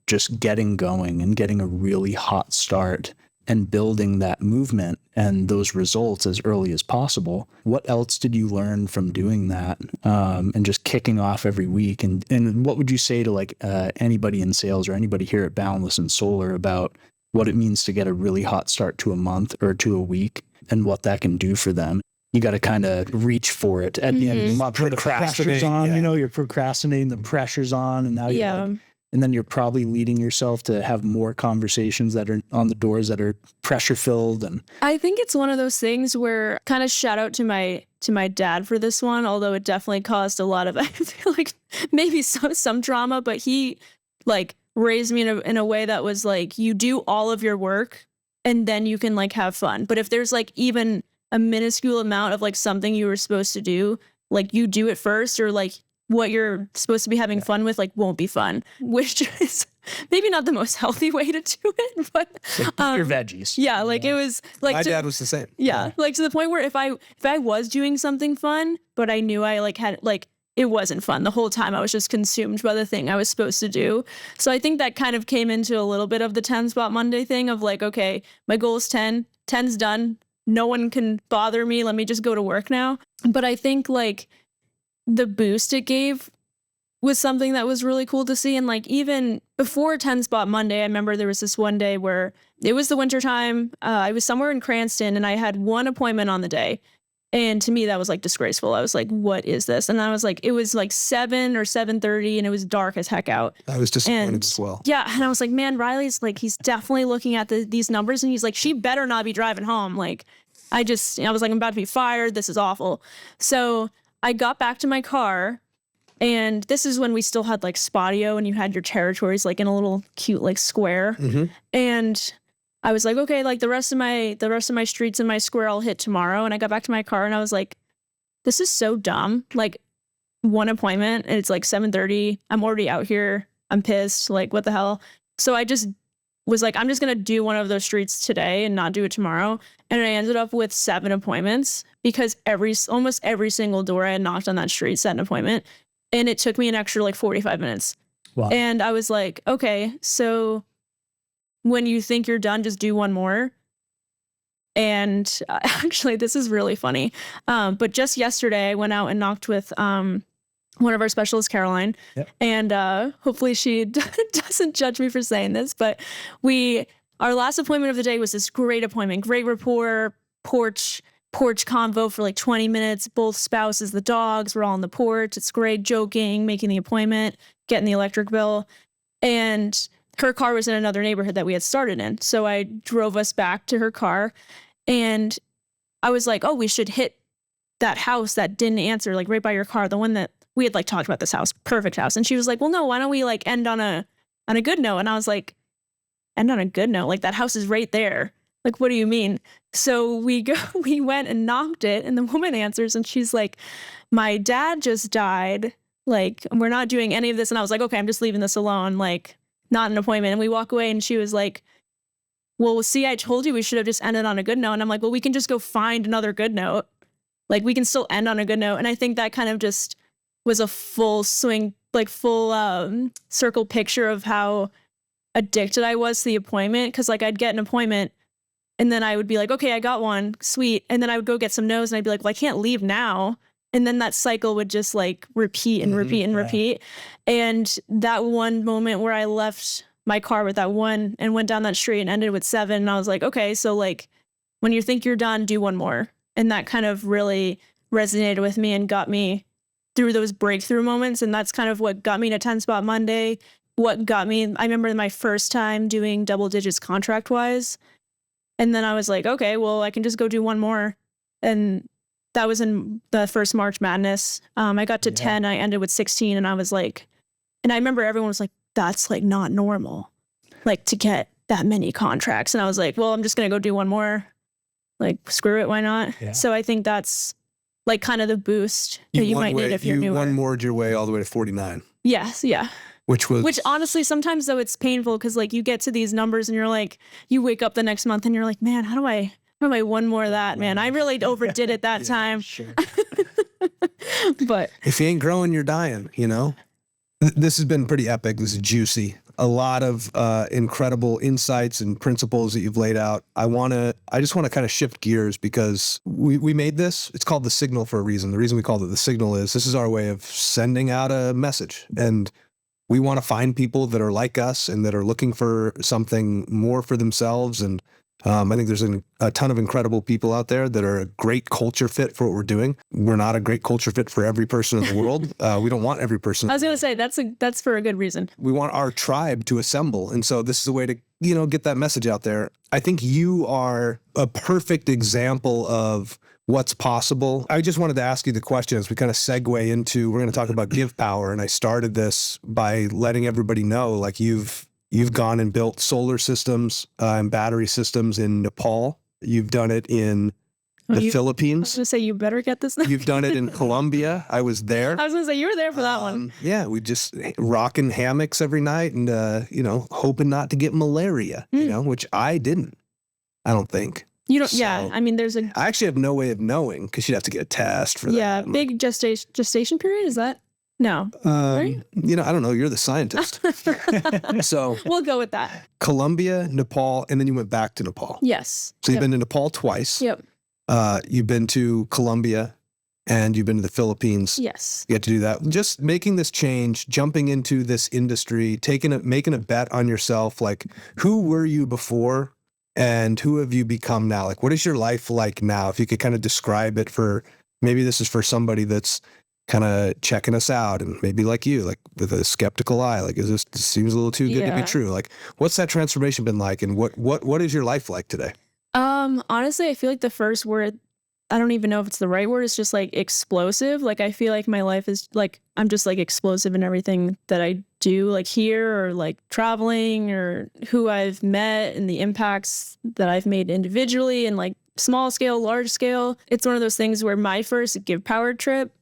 Speaker 3: just getting going and getting a really hot start and building that movement and those results as early as possible. What else did you learn from doing that and just kicking off every week? And what would you say to like anybody in sales or anybody here at Boundless and Solar about what it means to get a really hot start to a month or to a week and what that can do for them? You got to kind of reach for it at the end of the month. The pressure's on, you're procrastinating, the pressure's on, and now you're like, and then you're probably leading yourself to have more conversations that are on the doors that are pressure filled. And
Speaker 1: I think it's one of those things where kind of shout out to my dad for this one, although it definitely caused a lot of, I feel like maybe some drama, but he like raised me in a way that was like, you do all of your work and then you can like have fun. But if there's like even a minuscule amount of like something you were supposed to do, like you do it first, or like what you're supposed to be having fun with, like won't be fun, which is maybe not the most healthy way to do it, but
Speaker 3: your veggies.
Speaker 1: Yeah. Like it was like,
Speaker 2: my dad was the same.
Speaker 1: Yeah. Like to the point where if I was doing something fun, but I knew I like had like, it wasn't fun the whole time. I was just consumed by the thing I was supposed to do. So I think that kind of came into a little bit of the 10 Spot Monday thing of like, okay, my goal is 10's done. No one can bother me. Let me just go to work now. But I think like the boost it gave was something that was really cool to see. And like even before 10 Spot Monday, I remember there was this one day where it was the winter time. I was somewhere in Cranston and I had one appointment on the day. And to me, that was like disgraceful. I was like, what is this? And I was like, it was like 7 or 7:30 and it was dark as heck out.
Speaker 2: I was disappointed as well.
Speaker 1: Yeah. And I was like, man, Riley's like, he's definitely looking at these numbers. And he's like, she better not be driving home. Like, I was like, I'm about to be fired. This is awful. So I got back to my car And this is when we still had like Spotio and you had your territories like in a little cute like square. And I was like, okay, like the rest of my streets in my square I'll hit tomorrow. And I got back to my car and I was like, this is so dumb. Like one appointment and it's like 7:30. I'm already out here. I'm pissed. Like what the hell? So I just was like, I'm just going to do one of those streets today and not do it tomorrow. And I ended up with 7 appointments because almost every single door I had knocked on that street set an appointment. And it took me an extra like 45 minutes.
Speaker 3: Wow.
Speaker 1: And I was like, okay, so when you think you're done, just do one more. And actually, this is really funny. But just yesterday, I went out and knocked with one of our specialists, Caroline.
Speaker 3: Yep.
Speaker 1: And hopefully she doesn't judge me for saying this, but our last appointment of the day was this great appointment, great rapport, porch convo for like 20 minutes. Both spouses, the dogs, were all on the porch. It's great, joking, making the appointment, getting the electric bill. And her car was in another neighborhood that we had started in. So I drove us back to her car and I was like, oh, we should hit that house that didn't answer, like right by your car, the one that we had like talked about this house, perfect house. And she was like, well, no, why don't we like end on a good note? And I was like, end on a good note? Like that house is right there. Like, what do you mean? So we went and knocked it and the woman answers and she's like, my dad just died. Like, we're not doing any of this. And I was like, okay, I'm just leaving this alone. Like, not an appointment. And we walk away and she was like, well, see, I told you we should have just ended on a good note. And I'm like, well, we can just go find another good note. Like, we can still end on a good note. And I think that kind of just was a full swing, like full circle picture of how addicted I was to the appointment. Cause like I'd get an appointment and then I would be like, okay, I got one, sweet. And then I would go get some no's and I'd be like, well, I can't leave now. And then that cycle would just like repeat and repeat and repeat. And that one moment where I left my car with that one and went down that street and ended with 7. And I was like, okay, so like when you think you're done, do one more. And that kind of really resonated with me and got me through those breakthrough moments. And that's kind of what got me to 10 Spot Monday. What got me, I remember my first time doing double digits contract wise. And then I was like, okay, well, I can just go do one more. And that was in the first March Madness. I got to 10, I ended with 16, and I was like, and I remember everyone was like, that's like not normal, like to get that many contracts. And I was like, well, I'm just going to go do one more. Like, screw it, why not? Yeah. So I think that's like kind of the boost that you might need if you're newer.
Speaker 2: You one-moored your way all the way to 49.
Speaker 1: Yes, yeah. Which honestly, sometimes though it's painful because like you get to these numbers and you're like, you wake up the next month and you're like, man, how do I one more of that, man? I really overdid it that time. Sure. But
Speaker 2: if you ain't growing, you're dying, you know? This has been pretty epic. This is juicy. A lot of incredible insights and principles that you've laid out. I just want to kind of shift gears because we made this. It's called The Signal for a reason. The reason we called it The Signal is this is our way of sending out a message. And we want to find people that are like us and that are looking for something more for themselves. And I think there's a ton of incredible people out there that are a great culture fit for what we're doing. We're not a great culture fit for every person in the world. We don't want every person.
Speaker 1: I was going to say, that's for a good reason.
Speaker 2: We want our tribe to assemble. And so this is a way to, get that message out there. I think you are a perfect example of what's possible. I just wanted to ask you the question as we kind of segue into, we're going to talk about GivePower. And I started this by letting everybody know, like you've gone and built solar systems and battery systems in Nepal. You've done it in the Philippines. I was going to
Speaker 1: say, you better get this.
Speaker 2: You've done it in Colombia. I was there.
Speaker 1: I was going to say, you were there for that one.
Speaker 2: Yeah, we just rocking hammocks every night and, hoping not to get malaria, which I didn't, I don't think.
Speaker 1: You don't, yeah. I mean, I
Speaker 2: actually have no way of knowing because you'd have to get a test for that.
Speaker 1: Yeah, big gestation period, is that? No. Right?
Speaker 2: I don't know. You're the scientist. So
Speaker 1: we'll go with that.
Speaker 2: Colombia, Nepal, and then you went back to Nepal.
Speaker 1: Yes.
Speaker 2: So you've been to Nepal twice.
Speaker 1: Yep.
Speaker 2: You've been to Colombia and you've been to the Philippines.
Speaker 1: Yes.
Speaker 2: You had to do that. Just making this change, jumping into this industry, making a bet on yourself. Like, who were you before and who have you become now? Like, what is your life like now? If you could kind of describe it maybe this is for somebody that's kind of checking us out and maybe like you, like with a skeptical eye, like, this seems a little too good to be true. Like, what's that transformation been like? And what is your life like today?
Speaker 1: Honestly, I feel like the first word I don't even know if it's the right word. It's just like explosive. Like I feel like my life is like, I'm just like explosive in everything that I do, like here or like traveling or who I've met and the impacts that I've made individually and like small scale, large scale. It's one of those things where my first GivePower trip,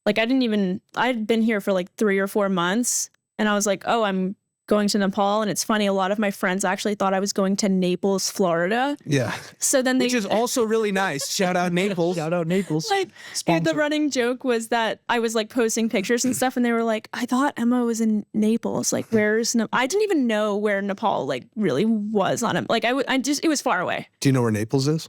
Speaker 1: like I'd been here for like 3 or 4 months and I was like, oh, I'm going to Nepal. And it's funny, a lot of my friends actually thought I was going to Naples, Florida.
Speaker 2: Yeah.
Speaker 1: So then
Speaker 2: Which is also really nice. Shout out Naples.
Speaker 3: Shout out Naples.
Speaker 1: like the running joke was that I was like posting pictures and stuff and they were like, I thought Emma was in Naples. Like, where's I didn't even know where Nepal like really was on it. Like it was far away.
Speaker 2: Do you know where Naples is?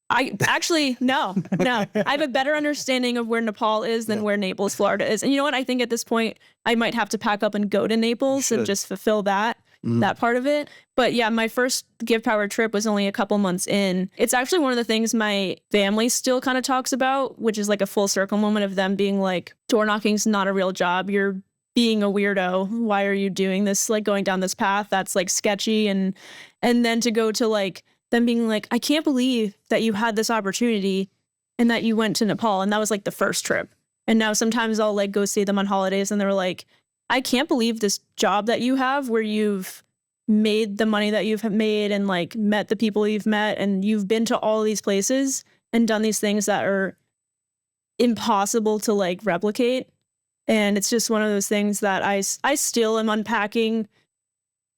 Speaker 1: I actually, no. I have a better understanding of where Nepal is than where Naples, Florida is. And you know what? I think at this point, I might have to pack up and go to Naples and just fulfill that part of it. But yeah, my first GivePower trip was only a couple months in. It's actually one of the things my family still kind of talks about, which is like a full circle moment of them being like, door knocking's not a real job. You're being a weirdo. Why are you doing this? Like going down this path that's like sketchy. And then to go to like, them being like, I can't believe that you had this opportunity and that you went to Nepal. And that was like the first trip. And now sometimes I'll like go see them on holidays and they're like, I can't believe this job that you have where you've made the money that you've made and like met the people you've met and you've been to all these places and done these things that are impossible to like replicate. And it's just one of those things that I still am unpacking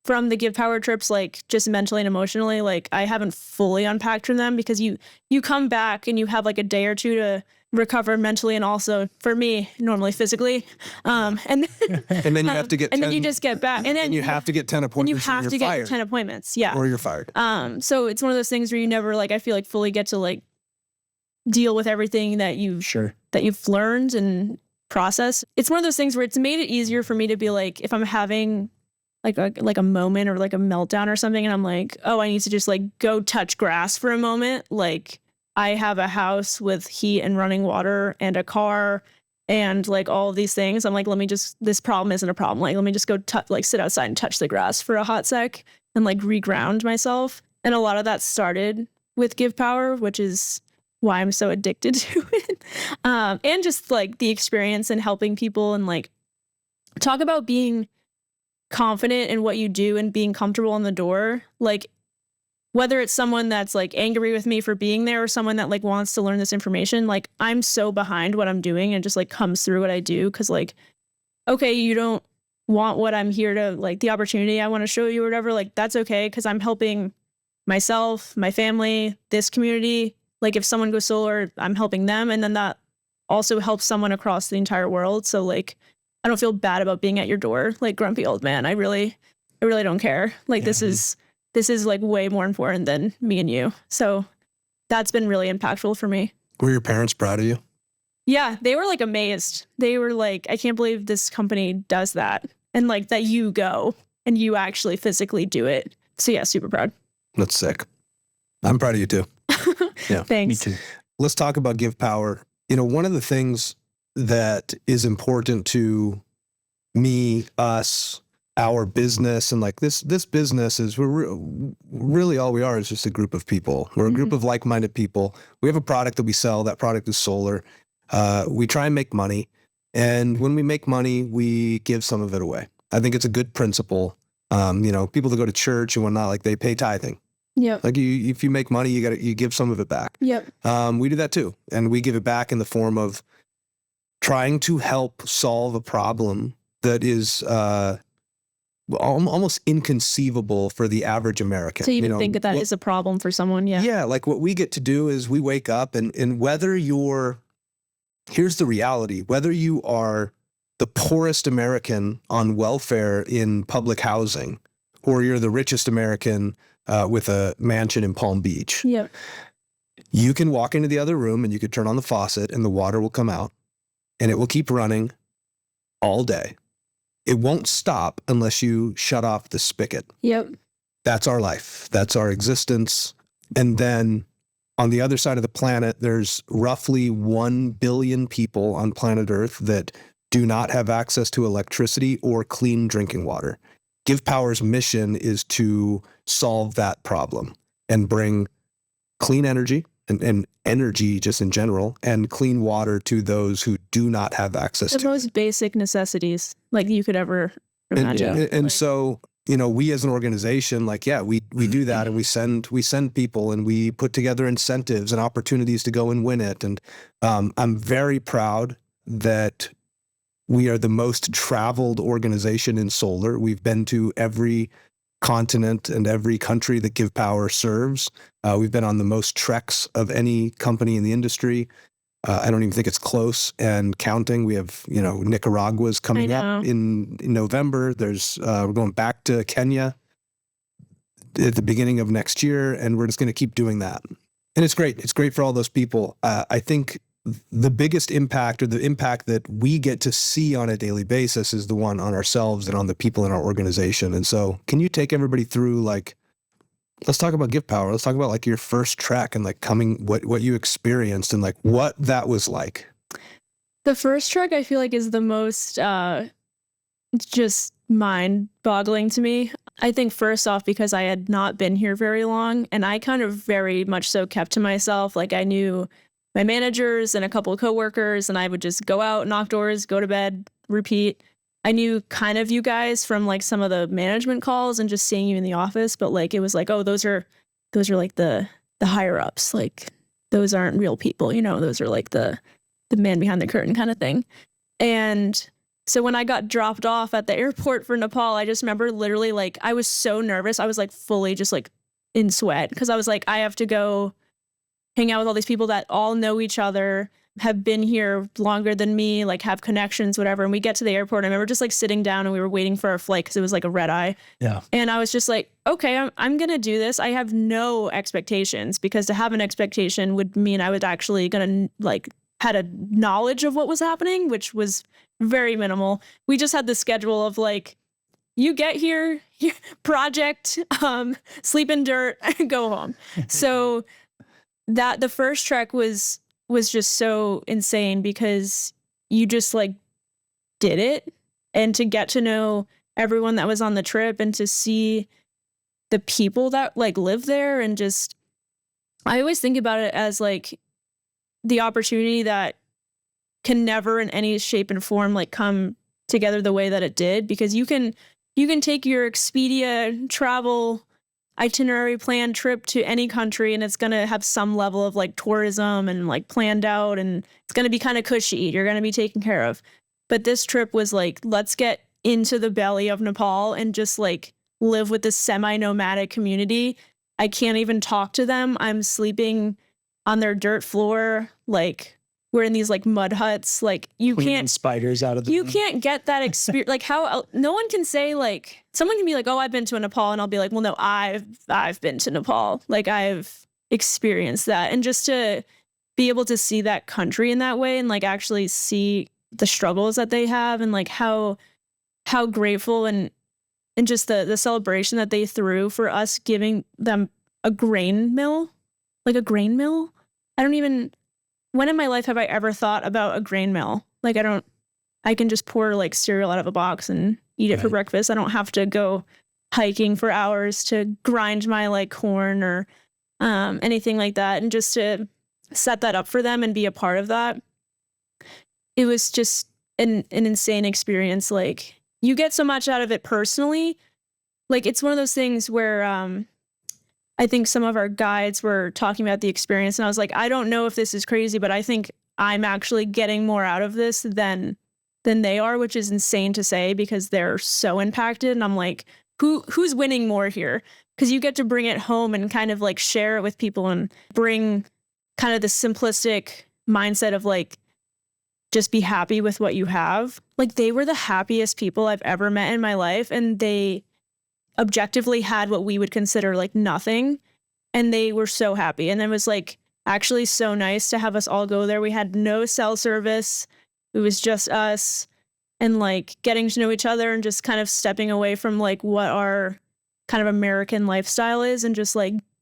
Speaker 1: from the GivePower trips, like just mentally and emotionally. Like I haven't fully unpacked from them because you come back and you have like a day or two to recover mentally and also for me normally physically, and
Speaker 2: then you have to get 10,
Speaker 1: and then you just get back and then
Speaker 2: you have to get 10 appointments.
Speaker 1: And you have to get 10 appointments,
Speaker 2: or you're fired.
Speaker 1: So it's one of those things where you never like I feel like fully get to like deal with everything that you've learned and process. It's one of those things where it's made it easier for me to be like if I'm having like a moment or like a meltdown or something and I'm like, oh, I need to just like go touch grass for a moment. Like I have a house with heat and running water and a car and like all of these things. I'm like, this problem isn't a problem. Like, let me just go like sit outside and touch the grass for a hot sec and like reground myself. And a lot of that started with GivePower, which is why I'm so addicted to it. And just like the experience and helping people and like talk about being confident in what you do and being comfortable in the door. Like whether it's someone that's like angry with me for being there or someone that like wants to learn this information, like I'm so behind what I'm doing and just like comes through what I do. Cause like, okay, you don't want what I'm here to like the opportunity I want to show you or whatever. Like that's okay. Cause I'm helping myself, my family, this community. Like if someone goes solar, I'm helping them. And then that also helps someone across the entire world. So like, I don't feel bad about being at your door, like grumpy old man. I really don't care. Like this is like way more important than me and you. So that's been really impactful for me.
Speaker 2: Were your parents proud of you?
Speaker 1: Yeah, they were like amazed. They were like, I can't believe this company does that. And like that you go and you actually physically do it. So yeah, super proud.
Speaker 2: That's sick. I'm proud of you too. Yeah,
Speaker 1: thanks.
Speaker 3: Me too.
Speaker 2: Let's talk about GivePower. You know, one of the things that is important to me, us, our business, and like this business is really all we are is just a group of people. We're a group of like-minded people. We have a product that we sell. That product is solar. We try and make money. And when we make money, we give some of it away. I think it's a good principle. You know, people that go to church and whatnot, like they pay tithing.
Speaker 1: Yep.
Speaker 2: Like if you make money, you give some of it back.
Speaker 1: Yep.
Speaker 2: We do that too. And we give it back in the form of trying to help solve a problem that is almost inconceivable for the average American.
Speaker 1: To even think that is a problem for someone, yeah.
Speaker 2: Yeah, like what we get to do is we wake up and whether here's the reality, whether you are the poorest American on welfare in public housing or you're the richest American with a mansion in Palm Beach,
Speaker 1: yep.
Speaker 2: You can walk into the other room and you could turn on the faucet and the water will come out and it will keep running all day. It won't stop unless you shut off the spigot.
Speaker 1: Yep.
Speaker 2: That's our life. That's our existence. And then on the other side of the planet, there's roughly 1 billion people on planet Earth that do not have access to electricity or clean drinking water. GivePower's mission is to solve that problem and bring clean energy and energy just in general, and clean water to those who do not have access
Speaker 1: The
Speaker 2: to it.
Speaker 1: most basic necessities like you could ever imagine.
Speaker 2: And so, we as an organization, we do that, and we send people, and we put together incentives and opportunities to go and win it. And I'm very proud that we are the most traveled organization in solar. We've been to every continent and every country that GivePower serves. We've been on the most treks of any company in the industry. I don't even think it's close and counting. We have, Nicaragua's coming up in November. We're going back to Kenya at the beginning of next year, and we're just going to keep doing that. And it's great. It's great for all those people. I think the biggest impact, or the impact that we get to see on a daily basis, is the one on ourselves and on the people in our organization. And so can you take everybody through, let's talk about GivePower. Let's talk about your first trek and what you experienced and what that was like.
Speaker 1: The first trek I feel like is the most just mind-boggling to me. I think first off because I had not been here very long, and I kind of very much so kept to myself. I knew my managers and a couple of coworkers, and I would just go out, knock doors, go to bed, repeat. I knew kind of you guys from some of the management calls and just seeing you in the office, but it was oh, those are the higher ups. Those aren't real people, those are the man behind the curtain kind of thing. And so when I got dropped off at the airport for Nepal, I just remember literally I was so nervous. I was fully just in sweat because I was I have to go hang out with all these people that all know each other, have been here longer than me, have connections, whatever. And we get to the airport. I remember just sitting down, and we were waiting for our flight because it was a red eye.
Speaker 3: Yeah.
Speaker 1: And I was just okay, I'm going to do this. I have no expectations, because to have an expectation would mean I was actually going to had a knowledge of what was happening, which was very minimal. We just had the schedule of you get here, project, sleep in dirt, go home. So that the first trek was just so insane because you just did it, and to get to know everyone that was on the trip and to see the people that live there, and just I always think about it as the opportunity that can never in any shape and form come together the way that it did, because you can take your Expedia travel itinerary planned trip to any country, and it's going to have some level of tourism and planned out, and it's going to be kind of cushy. You're going to be taken care of. But this trip was let's get into the belly of Nepal and just live with this semi-nomadic community. I can't even talk to them. I'm sleeping on their dirt floor. We're in these mud huts. You
Speaker 3: Cleaning
Speaker 1: can't
Speaker 3: spiders out of the
Speaker 1: you can't get that experience. How no one can say someone can be oh, I've been to Nepal, and I'll be well, no, I've been to Nepal. I've experienced that. And just to be able to see that country in that way, and actually see the struggles that they have, and how grateful and just the celebration that they threw for us giving them a grain mill. A grain mill? When in my life have I ever thought about a grain mill? I can just pour cereal out of a box and eat it for breakfast. I don't have to go hiking for hours to grind my corn or anything like that. And just to set that up for them and be a part of that, it was just an insane experience. You get so much out of it personally. It's one of those things where I think some of our guides were talking about the experience, and I was I don't know if this is crazy, but I think I'm actually getting more out of this than they are, which is insane to say because they're so impacted. And I'm who's winning more here? Because you get to bring it home and kind of share it with people and bring kind of the simplistic mindset of just be happy with what you have. They were the happiest people I've ever met in my life, and they objectively had what we would consider nothing, and they were so happy. And it was actually so nice to have us all go there. We had no cell service. It was just us, and getting to know each other and just kind of stepping away from what our kind of American lifestyle is, and just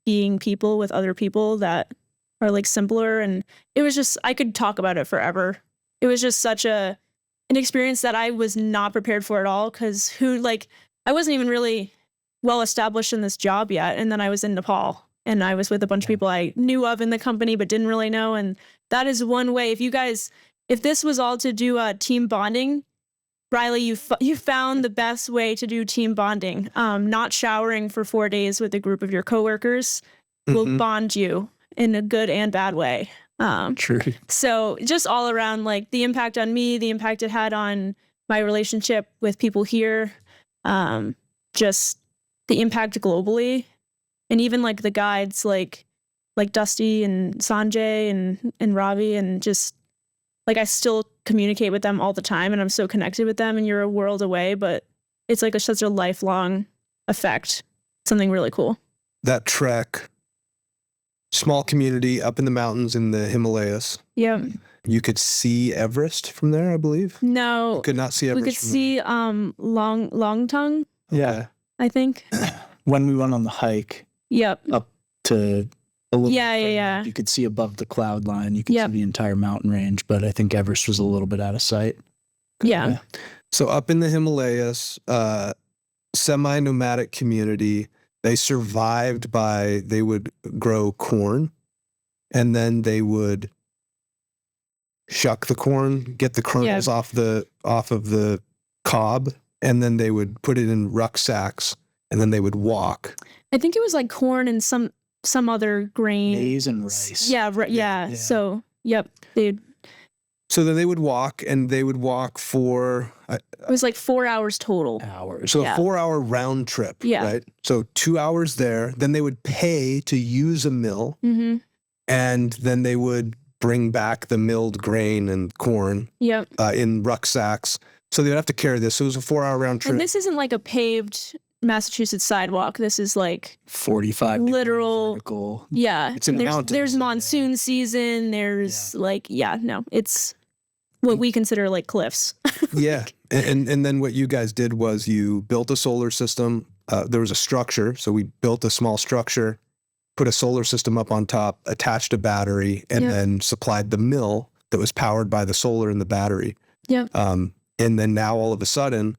Speaker 1: being people with other people that are simpler. And it was just, I could talk about it forever. It was just such an experience that I was not prepared for at all, because I wasn't even really well established in this job yet, and then I was in Nepal, and I was with a bunch of people I knew of in the company but didn't really know. And that is one way. If this was all to do team bonding, Riley, you found the best way to do team bonding. Not showering for 4 days with a group of your coworkers will bond you in a good and bad way.
Speaker 3: True.
Speaker 1: So just all around, like the impact on me, the impact it had on my relationship with people here, just the impact globally, and even like the guides, like Dusty and Sanjay and Ravi, and just like I still communicate with them all the time, and I'm so connected with them. And you're a world away, but it's like such a lifelong effect. Something really cool.
Speaker 2: That trek, small community up in the mountains in the Himalayas.
Speaker 1: Yeah.
Speaker 2: You could see Everest from there, I believe.
Speaker 1: No,
Speaker 2: You could not see Everest.
Speaker 1: we could
Speaker 2: from
Speaker 1: see Long Tongue,
Speaker 3: Yeah.
Speaker 1: I think.
Speaker 3: When we went on the hike
Speaker 1: Yep.
Speaker 3: up to a little
Speaker 1: Yeah.
Speaker 3: you could see above the cloud line. You could
Speaker 1: Yep.
Speaker 3: see the entire mountain range, but I think Everest was a little bit out of sight.
Speaker 1: Yeah.
Speaker 2: So up in the Himalayas, semi-nomadic community, they survived they would grow corn, and then they would shuck the corn, get the kernels off of the cob, and then they would put it in rucksacks, and then they would walk.
Speaker 1: I think it was like corn and some other grain.
Speaker 3: Maize and rice.
Speaker 1: Yeah.
Speaker 3: Yeah.
Speaker 1: So, yep.
Speaker 2: So then they would walk, and they would walk for
Speaker 1: It was like 4 hours total.
Speaker 3: Hours.
Speaker 2: a
Speaker 1: Yeah.
Speaker 2: 4-hour round trip,
Speaker 1: Yeah.
Speaker 2: right? So 2 hours there. Then they would pay to use a mill,
Speaker 1: Mm-hmm.
Speaker 2: and then they would bring back the milled grain and corn
Speaker 1: Yep.
Speaker 2: in rucksacks. So they would have to carry this. So it was a 4-hour round trip.
Speaker 1: And this isn't like a paved Massachusetts sidewalk. This is like
Speaker 3: 45
Speaker 1: literal.
Speaker 3: vertical.
Speaker 1: Yeah.
Speaker 2: It's in
Speaker 1: there's,
Speaker 2: mountains.
Speaker 1: there's monsoon season. There's it's what we consider like cliffs.
Speaker 2: Yeah. And then what you guys did was you built a solar system. There was a structure. So we built a small structure, put a solar system up on top, attached a battery, and
Speaker 1: Yep.
Speaker 2: then supplied the mill that was powered by the solar and the battery.
Speaker 1: Yep.
Speaker 2: And then now all of a sudden,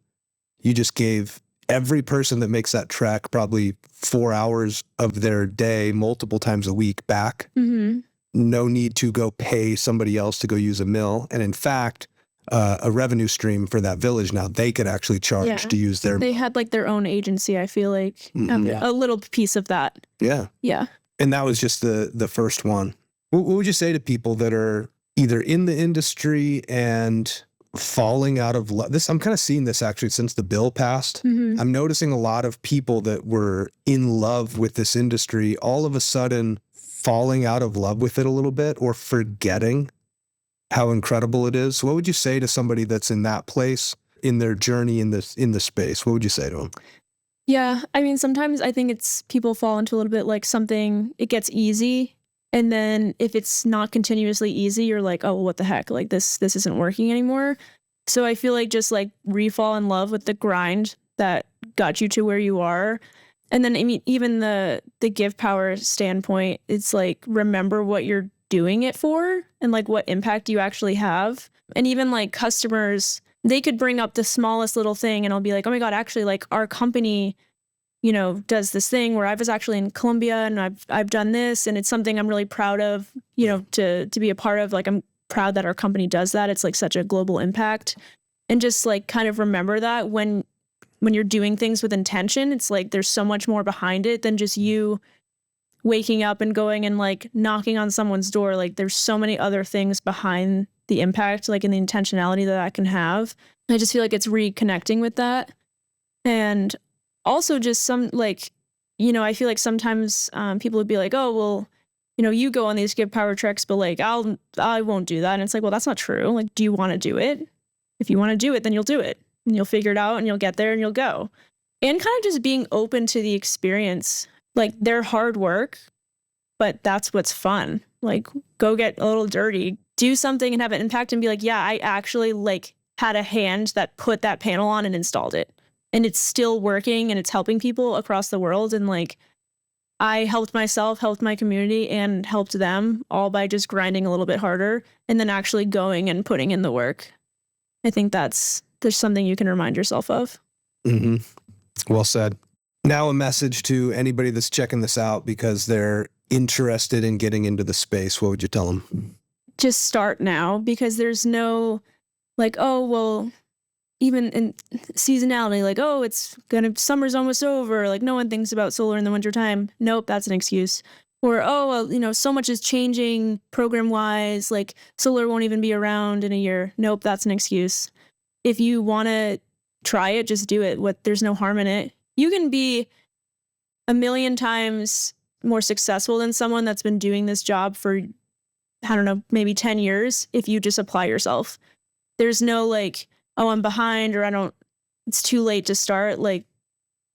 Speaker 2: you just gave every person that makes that trek probably 4 hours of their day multiple times a week back.
Speaker 1: Mm-hmm.
Speaker 2: No need to go pay somebody else to go use a mill. And in fact, a revenue stream for that village now, they could actually charge
Speaker 1: Yeah.
Speaker 2: to use their
Speaker 1: They had like their own agency, I feel like.
Speaker 3: Yeah.
Speaker 1: A little piece of that.
Speaker 2: Yeah.
Speaker 1: Yeah.
Speaker 2: And that was just the first one. What would you say to people that are either in the industry and falling out of love? I'm kind of seeing this actually since the bill passed.
Speaker 1: Mm-hmm.
Speaker 2: I'm noticing a lot of people that were in love with this industry all of a sudden falling out of love with it a little bit, or forgetting how incredible it is. So what would you say to somebody that's in that place in their journey in the space? What would you say to them?
Speaker 1: Yeah. I mean, sometimes I think it's people fall into a little bit like something, it gets easy. And then if it's not continuously easy, you're like, oh, what the heck? Like this isn't working anymore. So I feel like just like re-fall in love with the grind that got you to where you are. And then I mean, even the GivePower standpoint, it's like, remember what you're doing it for and like what impact you actually have. And even like customers, they could bring up the smallest little thing and I'll be like, oh my God, actually like our company, you know, does this thing where I was actually in Colombia and I've done this, and it's something I'm really proud of, you know, to be a part of. Like, I'm proud that our company does that. It's like such a global impact. And just like kind of remember that when you're doing things with intention, it's like there's so much more behind it than just you waking up and going and like knocking on someone's door. Like there's so many other things behind the impact, like in the intentionality that can have. I just feel like it's reconnecting with that. And also just some like, you know, I feel like sometimes people would be like, oh, well, you know, you go on these GivePower treks, but like, I won't do that. And it's like, well, that's not true. Like, do you want to do it? If you want to do it, then you'll do it and you'll figure it out and you'll get there and you'll go. And kind of just being open to the experience. Like, they're hard work, but that's what's fun. Like, go get a little dirty, do something and have an impact and be like, yeah, I actually like had a hand that put that panel on and installed it. And it's still working and it's helping people across the world. And like, I helped myself, helped my community, and helped them all by just grinding a little bit harder and then actually going and putting in the work. I think there's something you can remind yourself of.
Speaker 2: Mm-hmm. Well said. Now a message to anybody that's checking this out because they're interested in getting into the space. What would you tell them?
Speaker 1: Just start now, because there's no like, oh, well, even in seasonality, like, oh, summer's almost over. Like, no one thinks about solar in the wintertime. Nope, that's an excuse. Or, oh, well, so much is changing program wise. Like, solar won't even be around in a year. Nope, that's an excuse. If you want to try it, just do it. There's no harm in it. You can be a million times more successful than someone that's been doing this job for, I don't know, maybe 10 years if you just apply yourself. There's no like, oh, I'm behind, or it's too late to start. Like,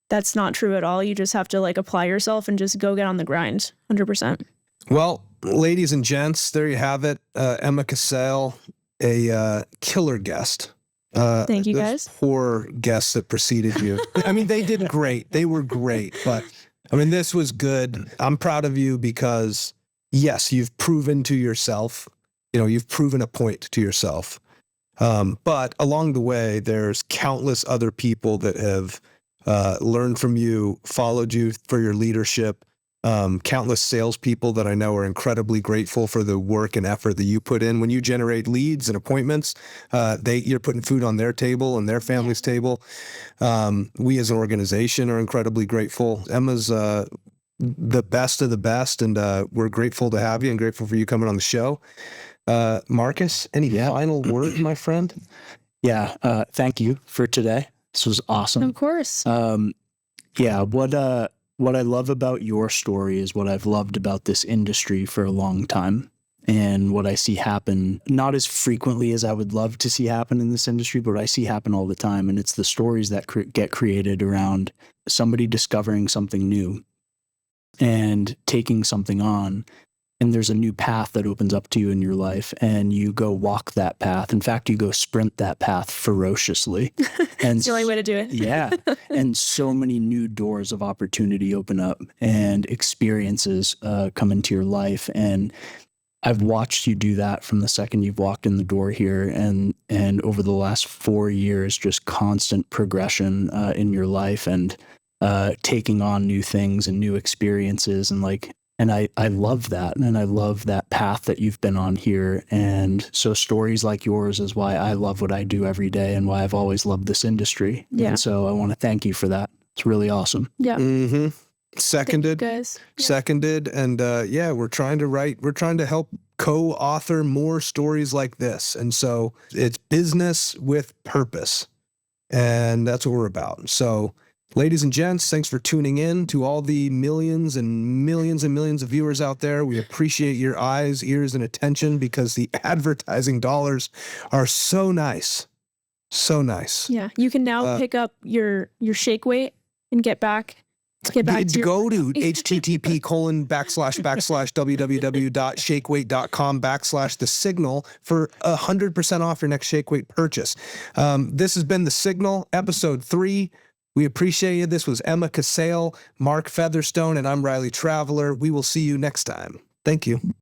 Speaker 1: that's not true at all. You just have to like apply yourself and just go get on the grind 100%.
Speaker 2: Well, ladies and gents, there you have it. Emma Casale, a killer guest.
Speaker 1: Thank you, guys.
Speaker 2: Poor guests that preceded you. I mean, they did great. They were great. But I mean, this was good. I'm proud of you because, yes, you've proven to yourself, you've proven a point to yourself. But along the way, there's countless other people that have learned from you, followed you for your leadership. Countless salespeople that I know are incredibly grateful for the work and effort that you put in. When you generate leads and appointments, you're putting food on their table and their family's table. We as an organization are incredibly grateful. Emma's the best of the best, and we're grateful to have you and grateful for you coming on the show. Marcus, any final words, my friend?
Speaker 3: Yeah. Thank you for today. This was awesome.
Speaker 1: Of course.
Speaker 3: What I love about your story is what I've loved about this industry for a long time, and what I see happen, not as frequently as I would love to see happen in this industry, but I see happen all the time. And it's the stories that get created around somebody discovering something new and taking something on. And there's a new path that opens up to you in your life, and you go walk that path. In fact, you go sprint that path ferociously. And
Speaker 1: it's the only way to do it.
Speaker 3: Yeah. And so many new doors of opportunity open up and experiences come into your life. And I've watched you do that from the second you've walked in the door here, and over the last 4 years, just constant progression in your life, and taking on new things and new experiences, and I love that. And I love that path that you've been on here. And so stories like yours is why I love what I do every day, and why I've always loved this industry.
Speaker 1: Yeah.
Speaker 3: And so I want to thank you for that. It's really awesome.
Speaker 1: Yeah.
Speaker 2: Mm-hmm. Seconded.
Speaker 1: Thank you, guys. Yeah.
Speaker 2: Seconded. And we're trying to help co-author more stories like this. And so it's business with purpose. And that's what we're about. So, ladies and gents, thanks for tuning in. To all the millions and millions and millions of viewers out there, we appreciate your eyes, ears, and attention, because the advertising dollars are so nice. So nice.
Speaker 1: Yeah. You can now pick up your shake weight and get back to
Speaker 2: go to http://www.shakeweight.com/the signal for 100% off your next shake weight purchase. This has been The Signal, episode 3. We appreciate you. This was Emma Casale, Mark Featherstone, and I'm Riley Traveler. We will see you next time. Thank you.